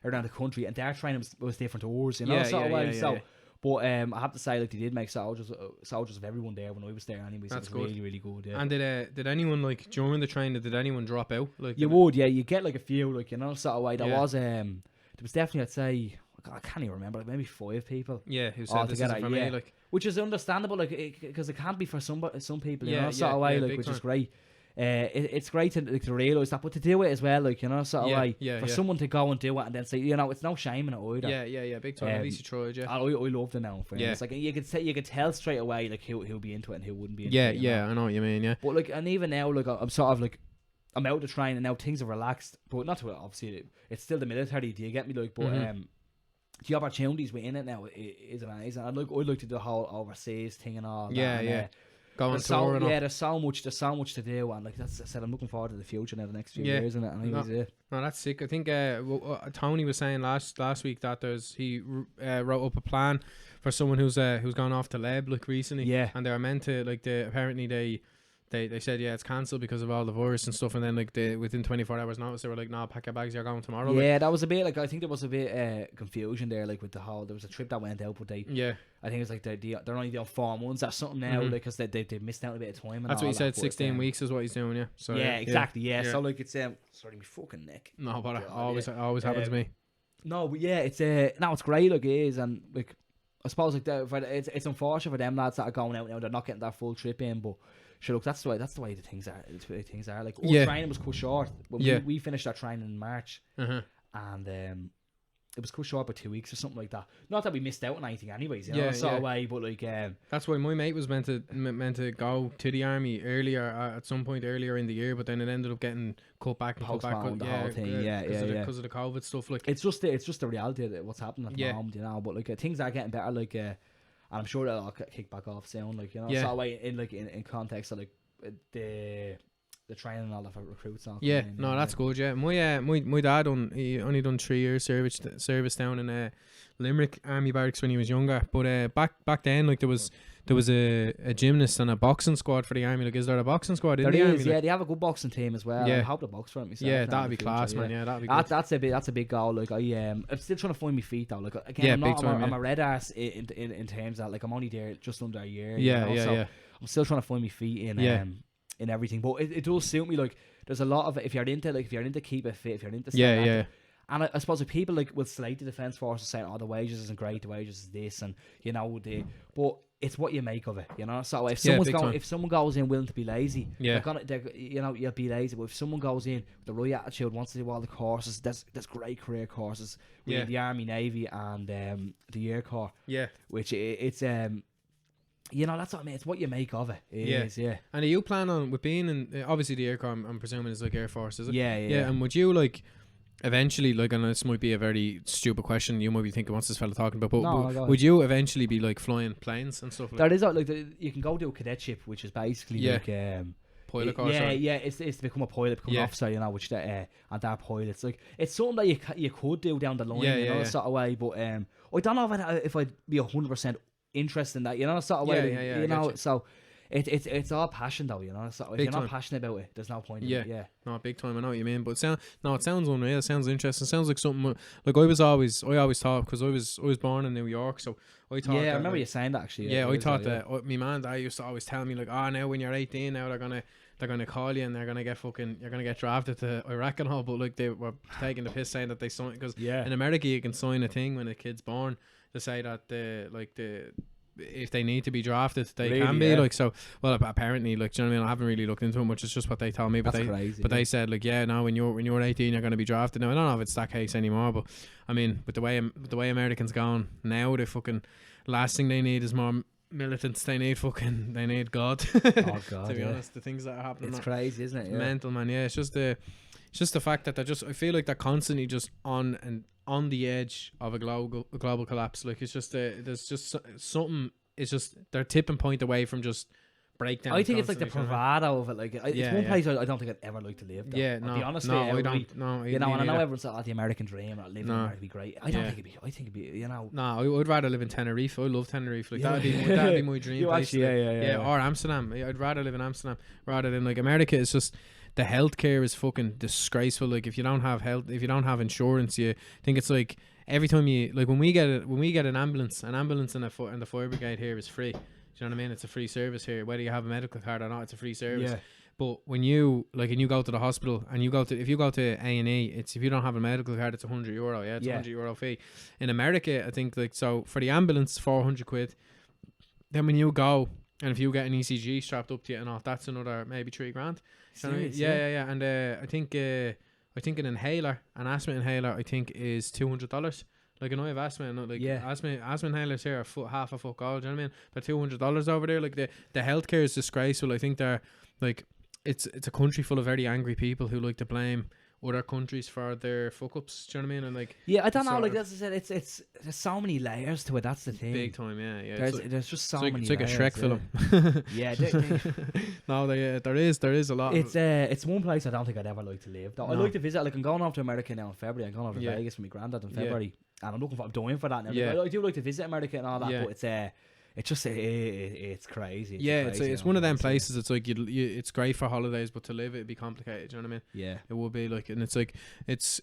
around the country, and their training was different to ours, you know. But I have to say, like they did make soldiers of everyone there when I was there. Anyways, That's it was good. really, really good. Yeah. And did anyone like during the training? Did anyone drop out? Like you get like a few, like, you know, sort of way. There was definitely, I'd say, I can't even remember, like maybe 5 people. Yeah, who said this isn't for me, like, which is understandable, like, because it can't be for some people, you Yeah, know, sort of way, like, which time. is great. It's great to realise that, but to do it as well, like, you know, sort of way, for someone to go and do it and then say, you know, it's no shame in it either. Yeah, big time. At least you tried, yeah. I loved it now. It's like you could tell straight away, like, who'll be into it and who wouldn't be into it. Yeah, I know what you mean. Yeah, but like, and even now, like, I'm sort of like, I'm out of training now. Things are relaxed, but not to obviously. It's still the military. Do you get me? Like, but the opportunities within it now is amazing. I'd like to do the whole overseas thing and all. Going tour and all. There's so much to do, and like I said, I'm looking forward to the future now, the next few years, and no, that's sick. I think Tony was saying last week that he wrote up a plan for someone who's gone off to Leb like recently. Yeah, and they were meant to apparently they said it's cancelled because of all the virus and stuff, and then like within 24 hours notice they were like, no, pack your bags, you're going tomorrow. Yeah, that was a bit like, I think there was a bit confusion there, like with the whole, there was a trip that went out, but I think it's like they're only doing 4 months or something now, because they missed out a bit of time. And that's all what he said. that, 16 weeks is what he's doing. Yeah. So exactly. Yeah. So like it's sorry, my fucking neck. No, but it always happens to me. No, but yeah, it's it's great, like it is, and like I suppose like it's unfortunate for them lads that are going out now, they're not getting that full trip in, but. Sure, look, that's the way the things are. Like, our training was cut short. We finished our training in March, and it was cut short by 2 weeks or something like that. Not that we missed out on anything, anyways. You know, sort of way, but like, that's why my mate was meant to go to the army earlier at some point earlier in the year, but then it ended up getting cut back. The whole thing, because of the COVID stuff. Like, it's just the reality of what's happening at the moment, you know. But like, things are getting better. Like, and I'm sure that'll kick back off soon, like, you know. So way in context of like the training and all that for recruits. That's good. Yeah, my dad he only done 3 years service down in Limerick Army Barracks when he was younger. But back then, like there was a gymnast and a boxing squad for the army. Like, is there a boxing squad in the army? Yeah, they have a good boxing team as well. I hope to box for it myself. Yeah, that'd be class, man. Yeah, that'd be good. That's a big goal. Like, I'm still trying to find my feet though. Like, again, I'm a red ass in terms of, like, I'm only there just under a year. So I'm still trying to find my feet in everything. But it does suit me. Like, there's a lot of, if you're into keep it fit, if you're into active, and I suppose if people like will slate the defence force and say, oh, the wages isn't great, the wages is this, and you know, but it's what you make of it, you know. So if someone goes in willing to be lazy, you'll be lazy. But if someone goes in with the right attitude, wants to do all the courses, there's great career courses with the Army, Navy, and the Air Corps. Yeah, which it's you know, that's what I mean. It's what you make of it. It is. And are you plan on with being in obviously the Air Corps? I'm presuming is like Air Force, is it? Yeah. And would you like? Eventually, like, and this might be a very stupid question, you might be thinking, what's this fella talking about? But would you eventually be like flying planes and stuff like that? There is like you can go do a cadetship, which is basically like pilot course. It's to become a pilot, become an officer, you know, which and they're pilots. Like, it's something that you could do down the line, you know, sort of way. But I don't know if I'd be 100% interested in that, you know, sort of way. You know, so. It's all passion though, you know. So if you're not passionate about it, there's no point in it. Yeah. No, big time. I know what you mean. But it sounds unreal. It sounds interesting. It sounds like something like I always thought, because I was born in New York, so I thought. Yeah, I remember you saying that actually. Yeah, I thought that my man and dad used to always tell me like, now when you're 18, now they're gonna call you and you're gonna get drafted to Iraq and all. But like, they were taking the piss saying that they signed, because in America you can sign a thing when a kid's born to say that if they need to be drafted, they can be like, so. Well, apparently, like, do you know what I mean? I haven't really looked into it much. It's just what they tell me. But they said like, now when you're 18, you're going to be drafted. Now I don't know if it's that case anymore, but I mean, with the way Americans gone now, the fucking last thing they need is more militants. They need God. Oh God, to be honest, the things that are happening, it's crazy, isn't it? Mental, man. Yeah, it's just the fact that I feel like they're constantly just on the edge of a global collapse. Like, it's just there's just something it's just they're tipping point away from just breakdown. I think it's like the bravado of it. Like it's one place I don't think I'd ever like to live. Though. Yeah, I'll no, be honest, no, with you, I don't. No, you know, and I know everyone's like, the American dream, or living in No. America would be great. I don't think it'd be. I think it'd be, you know. No, I would rather live in Tenerife. I love Tenerife. Like that'd be my dream You place. actually, yeah. Or Amsterdam. I'd rather live in Amsterdam rather than like America. It's just the healthcare is fucking disgraceful. Like if you don't have health, if you don't have insurance, you think it's like every time you like when we get an ambulance and the fire brigade here is free. Do you know what I mean? It's a free service here. Whether you have a medical card or not, it's a free service. Yeah. But when you go to the hospital and if you go to A&E, it's if you don't have a medical card, it's €100. Yeah, it's €100 fee. In America, I think like so for the ambulance, £400. Then when you go and if you get an ECG strapped up to you and all, that's another maybe $3,000. Serious, Yeah. And I think an inhaler, an asthma inhaler, I think is $200. Like, I know I have asthma, and like asthma inhalers here are half a fuck all. Do you know what I mean? But $200 over there, like the healthcare is disgraceful. I think they're like it's a country full of very angry people who like to blame other countries for their fuck ups. Do you know what I mean? And like I don't know. Like as I said, it's there's so many layers to it. That's the thing. Big time, yeah. There's just so many. It's like layers, a Shrek film. Yeah. No, there is a lot. It's one place I don't think I'd ever like to live. Though. No. I'd like to visit. Like I'm going off to America now in February. I'm going over to Yeah. Vegas with my granddad in February, and I'm dying for that. Now. Yeah. I do like to visit America and all that, but it's just it's crazy. It's one of them places. It's like it's great for holidays, but to live it'd be complicated. Do you know what I mean? Yeah, it would be like, and it's like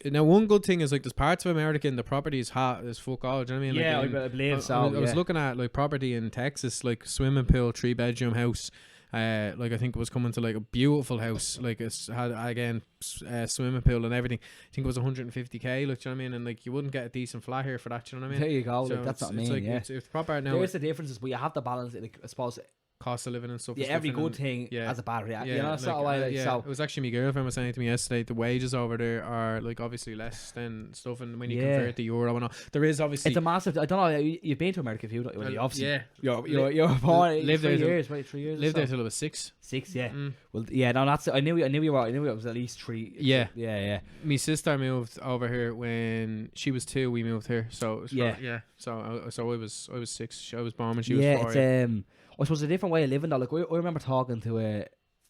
now one good thing is like there's parts of America and the property is hot as fuck all. Do you know what I mean? Yeah, like, I believe so. I was looking at like property in Texas, like swimming pool, 3-bedroom house. Like I think it was coming to like a beautiful house, like it's had again swimming pool and everything. I think it was 150k. Like, do you know what I mean? And like you wouldn't get a decent flat here for that. Do you know what I mean? There you go. So like, that's what I mean. It's like, yeah, it's proper now. There's the differences, but you have to balance it. Like I suppose. Cost of living and stuff. Yeah, every good thing has a bad reaction. You know, like, sort of way. Like, yeah. So it was actually my girlfriend was saying to me yesterday the wages over there are like obviously less than stuff, and when you convert the euro and all, there is obviously it's a massive. I don't know. You've been to America, if you obviously you're born lived there 3 years, right? 3 years. Lived there till I was 6. 6, yeah. Well, yeah. No, that's. I knew you were. I knew it was at least 3. Yeah. My sister moved over here when she was 2. We moved here, so it was So I was 6. I was born when she was 4. It's I suppose a different way of living though. Like I remember talking to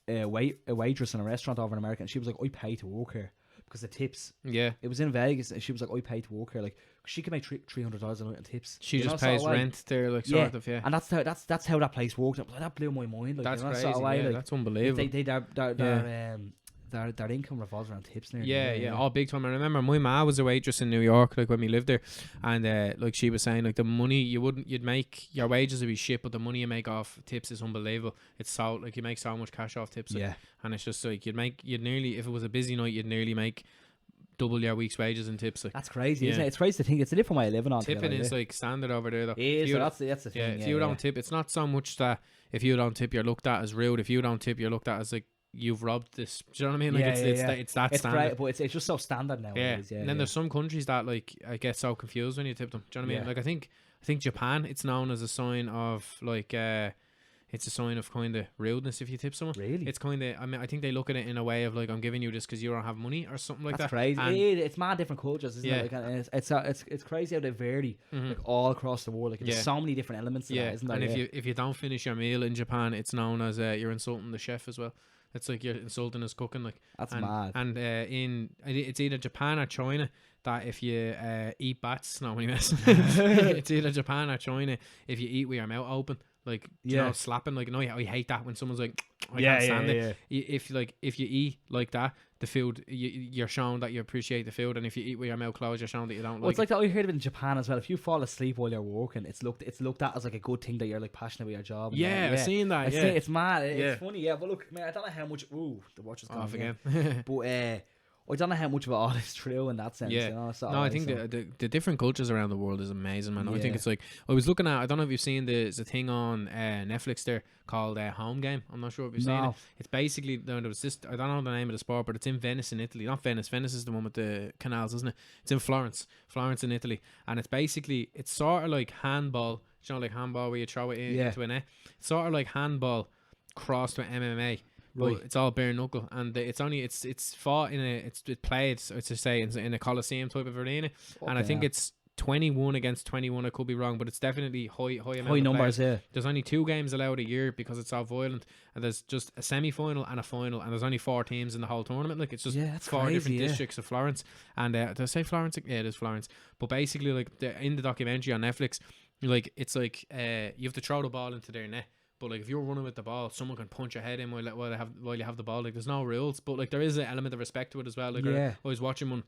a waitress in a restaurant over in America, and she was like, "I pay to work here because the tips." Yeah, it was in Vegas, and she was like, "I pay to work here." Like she can make $300 a night in tips. She just pays rent there, like sort of. Yeah, and that's how that place worked. Like, that blew my mind. Like, that's crazy. Sort of way, like, that's unbelievable. Their income revolves around tips now. Yeah, all big time. I remember my ma was a waitress in New York, like when we lived there, and like she was saying, like the money you'd make, your wages would be shit, but the money you make off tips is unbelievable. It's so like you make so much cash off tips. Like, and it's just like you'd nearly, if it was a busy night, you'd nearly make double your week's wages in tips. Like that's crazy, isn't it? It's crazy to think it's a different way of living on. Tipping is like standard over there, though. It is. That's the thing. Yeah, if you don't tip, it's not so much that if you don't tip, you're looked at as rude. If you don't tip, you're looked at as like you've robbed this. Do you know what I mean? Like it's that standard. Great, but it's just so standard nowadays. And then there's some countries that like I get so confused when you tip them. Do you know what I mean? Like I think Japan, it's known as a sign of like it's a sign of kind of rudeness if you tip someone. Really? It's kind of, I mean, I think they look at it in a way of like, I'm giving you this because you don't have money or something like That's that. Crazy. It's mad different cultures, isn't it? Like, and it's crazy how they vary like all across the world. Like there's so many different elements to that, isn't there? And if you don't finish your meal in Japan, it's known as you're insulting the chef as well. It's like you're insulting his cooking, like that's mad. And it's either Japan or China that if you eat bats, no, when you mess, it's either Japan or China if you eat with your mouth open, like you know, slapping. Like no, I hate that when someone's like, I can't stand it. If you eat like that, the food you're shown that you appreciate the food, and if you eat with your mouth closed, you're shown that you don't. Well, it's like that. I heard of it in Japan as well. If you fall asleep while you're working, it's looked at as like a good thing that you're like passionate about your job. I've seen that. It's mad. It's funny. Yeah, but look, man, I don't know how much. Ooh, the watch is gone off again. But I don't know how much of it all is true in that sense. Yeah. You know? No, I think the different cultures around the world is amazing, man. I think it's like, I was looking at, I don't know if you've seen there's a thing on Netflix there called Home Game. I'm not sure if you've seen it. It's basically, there was this, I don't know the name of the sport, but it's in Venice in Italy. Not Venice. Venice is the one with the canals, isn't it? It's in Florence in Italy. And it's basically, it's sort of like handball. You know, like handball where you throw it into a net. It's sort of like handball crossed with MMA. Right. But it's all bare knuckle, and it's fought in it's played, so to say, in a Coliseum type of arena, and I think it's 21 against 21. I could be wrong, but it's definitely high amount High of numbers, players. yeah. There's only 2 games allowed a year because it's so violent, and there's just a semi-final and a final, and there's only 4 teams in the whole tournament. Like, it's just Yeah, that's 4 crazy, different yeah. districts of Florence. And did I say Florence? Yeah, it is Florence. But basically, like, in the documentary on Netflix, like, it's like you have to throw the ball into their net. But like, if you're running with the ball, someone can punch your head in while you have the ball. Like, there's no rules, but like, there is an element of respect to it as well. Like, Yeah. I was watching one,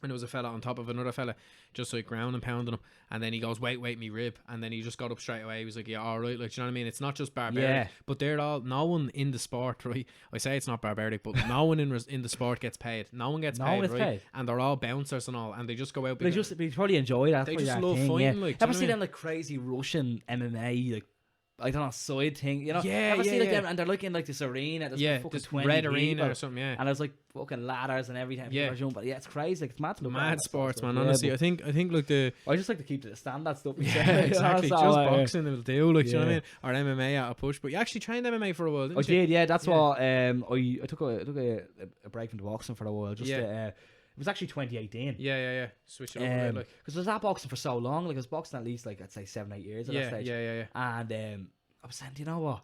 and there was a fella on top of another fella, just like ground and pounding him, and then he goes, wait, me rib, and then he just got up straight away. He was like, yeah, all right, like, do you know what I mean? It's not just barbaric, Yeah. but no one in the sport, right? I say it's not barbaric, but no one in the sport gets paid. No one gets paid, right? And they're all bouncers and all, and they just go out. They probably enjoy that. They just love fighting. Yeah. Like, ever see them like crazy Russian MMA, like, I don't know, side thing, you know? Yeah, ever see like yeah. them, and they're like in like this arena, there's Yeah, fucking this 20 red people, arena or something, yeah. and there's like fucking ladders and everything. Yeah. But yeah, it's crazy. Like, it's mad to look at Mad that sports, stuff. man. Yeah, Honestly, but I think like the I just like to keep to the standard stuff. yeah, exactly. So, Just boxing will do, like, do you know what I Yeah. mean? Or MMA at a push. But you actually trained MMA for a while, didn't I you? did, yeah. That's Yeah. what I took a break from the boxing for a while. Just it was actually 2018. Yeah. Switch it over a bit, like. Because I was at boxing for so long. Like, I was boxing at least, like, I'd say 7-8 years at that stage. Yeah. And I was saying, you know what?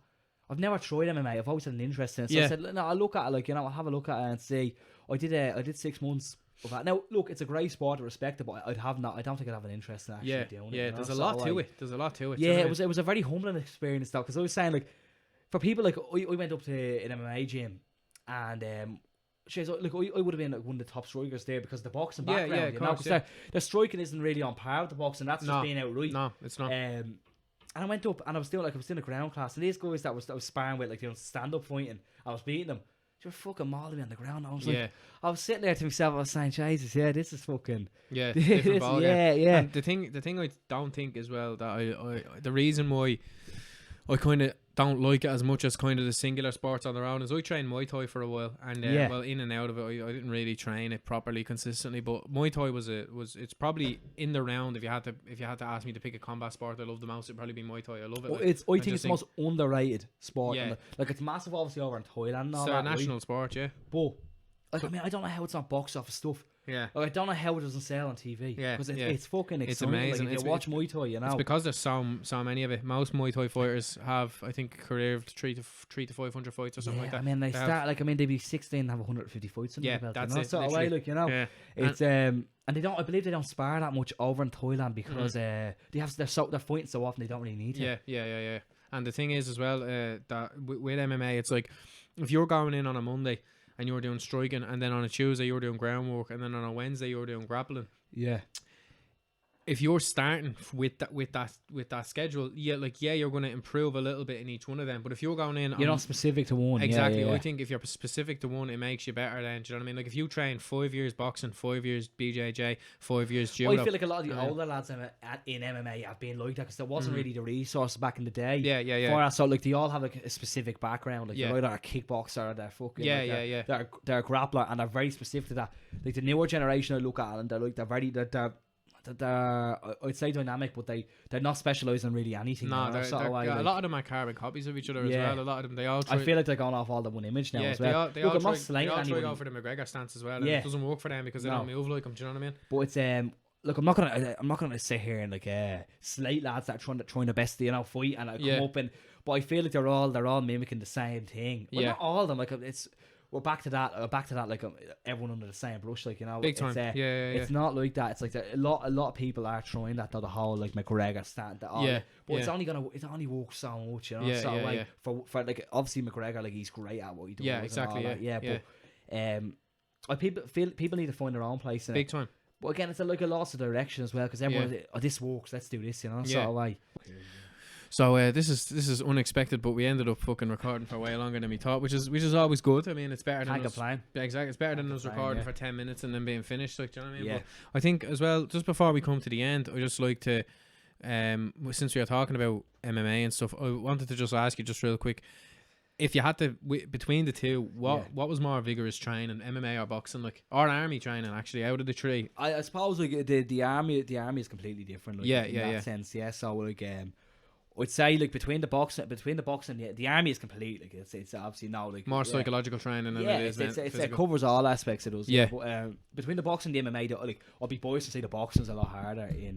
I've never tried MMA. I've always had an interest in it. So Yeah. I said, no, I'll look at it, like, you know, I'll have a look at it and see. I did 6 months of that. Now, look, it's a great sport to respect it, but I don't think I'd have an interest in actually doing it. Yeah, you know? there's a So, lot to like, it. There's a lot to it. Yeah, do you know it what was a very humbling experience though, because I was saying, like, for people like I went up to an MMA gym, and look, I would have been like one of the top strikers there because of the boxing Yeah, background, of you know, course, because their striking isn't really on par with the boxing. That's No, just being outright. No, it's not. And I went up and I was doing a ground class, and these guys that was sparring with, like, you know, stand up fighting, I was beating them. They were fucking mauling me on the ground. I was like, I was sitting there to myself, I was saying, Jesus, yeah, this is fucking, Yeah, different ball game. yeah. And the thing I don't think as well, that I the reason why I kind of don't like it as much as kind of the singular sports on their own is I trained Muay Thai for a while, and well, in and out of it, I didn't really train it properly consistently. But Muay Thai it's probably in the round. If you had to ask me to pick a combat sport I love the most, it'd probably be Muay Thai. I love it. Well, Like, I think it's the most underrated sport. Yeah. Like, it's massive, obviously, over in Thailand and all it's a that. national sport, yeah. But like, I mean, I don't know how it's not box office stuff. Yeah. Like, I don't know how it doesn't sell on TV. Yeah, Because yeah. it's fucking exciting. It's amazing. Like, if you watch Muay Thai, you know. It's because there's so many of it. Most Muay Thai fighters have, I think, a career of 300 to 500 fights or something like that. I mean, they'd be 16 and have 150 fights in Yeah, their belt. that's you know? it, So literally. away, like, you know. Yeah. It's and they don't. I believe they don't spar that much over in Thailand because they're fighting so often they don't really need to. Yeah. And the thing is as well, that with MMA, it's like if you're going in on a Monday and you're doing striking, and then on a Tuesday you're doing groundwork, and then on a Wednesday you're doing grappling. Yeah. If you're starting with that schedule, you're going to improve a little bit in each one of them. But if you're going in, You're not specific to one. Exactly. Yeah. I think if you're specific to one, it makes you better. Then, do you know what I mean? Like, if you train 5 years boxing, 5 years BJJ, 5 years judo. I feel like a lot of the older lads in MMA have been like that because there wasn't really the resource back in the day. Yeah. For that, so like they all have like a specific background. Like they're either a kickboxer or they're fucking they're a grappler, and they're very specific to that. Like the newer generation, I look at, and they're I'd say dynamic, but they're not specialised in really anything. No, you know? a lot of them are carbon copies of each other as well. A lot of them, they all try. I feel like they're going off all the one image now as well. They all try to go for the McGregor stance as well, and it doesn't work for them because they don't move like him. Do you know what I mean? But it's look, I'm not gonna sit here and like slate lads that are trying their best to, you know, fight and come up, and but I feel like they're all mimicking the same thing. Well, not all of them. Like, we're back to that. Like, everyone under the same brush. Like, you know, big time. It's not like that. It's like a lot of people are trying that though. The whole like McGregor stand. But it's only works so much. You know. For like, obviously McGregor, like, he's great at what he does. Yeah, exactly. But people need to find their own place in big it. time. But again, it's like a loss of direction as well, because everyone, this works, let's do this, you know. So this is unexpected, but we ended up fucking recording for way longer than we thought, which is always good. I mean, it's better than exactly. It's better than us recording for 10 minutes and then being finished. Like, do you know what I mean? Yeah. But I think as well, just before we come to the end, I just like to, since we are talking about MMA and stuff, I wanted to just ask you just real quick, if you had to between the two, what was more vigorous training, MMA or boxing, like, or army training? Actually, out of the three, I suppose like the army is completely different. Like, in that sense, yeah. So like I'd say like between the boxing, the army is complete. Like it's obviously now like more psychological training than it is. It covers all aspects of those. Yeah. But, between the boxing and the MMA, like I'll be biased to say the boxing's a lot harder in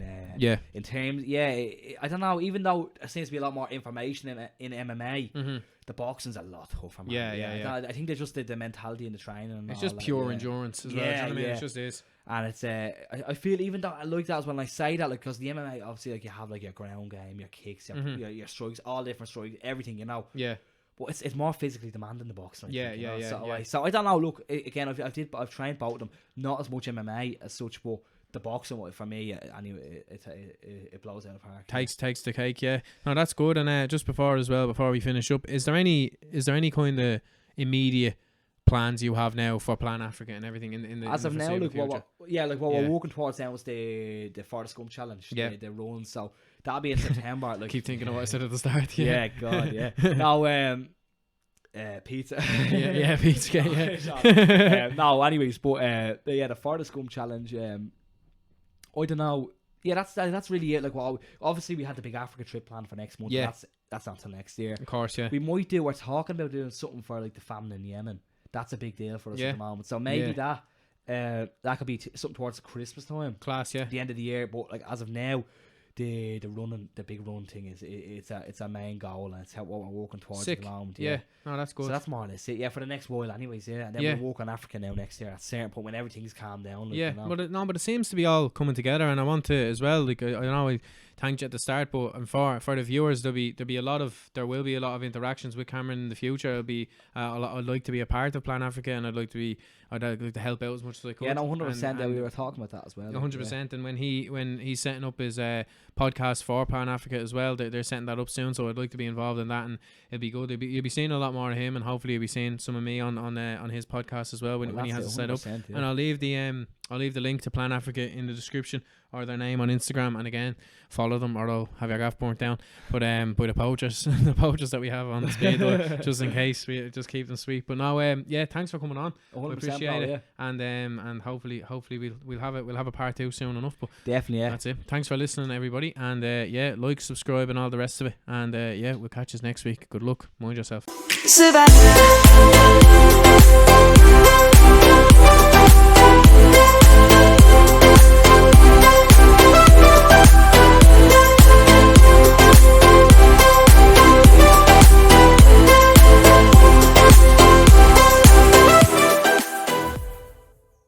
in terms. I don't know. Even though there seems to be a lot more information in MMA, the boxing's a lot tougher. Man. I think they just did the mentality and the training. And it's just pure endurance as well. Do you know what I mean? It just is. And it's I feel even though I like that as well when I say that, like, because the MMA obviously like you have like your ground game, your kicks, your strikes, all different strikes, everything, you know. Yeah. But it's more physically demanding the boxing. So I don't know. Look, again, I've trained both of them. Not as much MMA as such, but the boxing for me anyway, it blows out of park. Takes the cake. Yeah. No, that's good. And just before we finish up, is there any kind of immediate plans you have now for Plan Africa and everything in the as of now, like future? what we're working towards now is the For the Scum challenge, the run. So that'll be in September. Like, keep thinking of what I said at the start. Yeah, God, yeah. Now, pizza. Pizza. Yeah. No, anyways, but the For the Scum challenge. I don't know. Yeah, that's really it. Like, well, obviously we had the big Africa trip planned for next month. Yeah, that's not till next year. Of course, yeah. We're talking about doing something for like the famine in Yemen. That's a big deal for us at the moment. So maybe that could be something towards Christmas time. Class, yeah. The end of the year. But like as of now, the big run thing is it's a main goal, and it's what we're working towards at the moment. Yeah. No, that's good. So that's more or less it. Yeah, for the next while, anyways. Yeah, and then we'll work on Africa now next year at a certain point when everything's calmed down. Like, you know? But it seems to be all coming together, and I want to as well. Like I know I thanked you at the start, but and for the viewers, there will be a lot of interactions with Cameron in the future. It'll be I'd like to be a part of Plan Africa, and I'd like to help out as much as I could. Yeah, no, 100%. We were talking about that as well. 100%. And when he's setting up his podcast for Plan Africa as well, they're setting that up soon. So I'd like to be involved in that, and it'd be good. You'll be seeing a lot more of him, and hopefully you'll be seeing some of me on his podcast as well when he has it set up. Yeah. And I'll leave the link to Plan Africa in the description, or their name on Instagram, and again follow them, or they'll have your gaff burnt down. But by the poachers that we have on the speed, just in case, we just keep them sweet. But no, thanks for coming on. We appreciate it, and hopefully we'll have a part 2 soon enough. But definitely, that's it. Thanks for listening, everybody, and like, subscribe, and all the rest of it. And we'll catch us next week. Good luck. Mind yourself.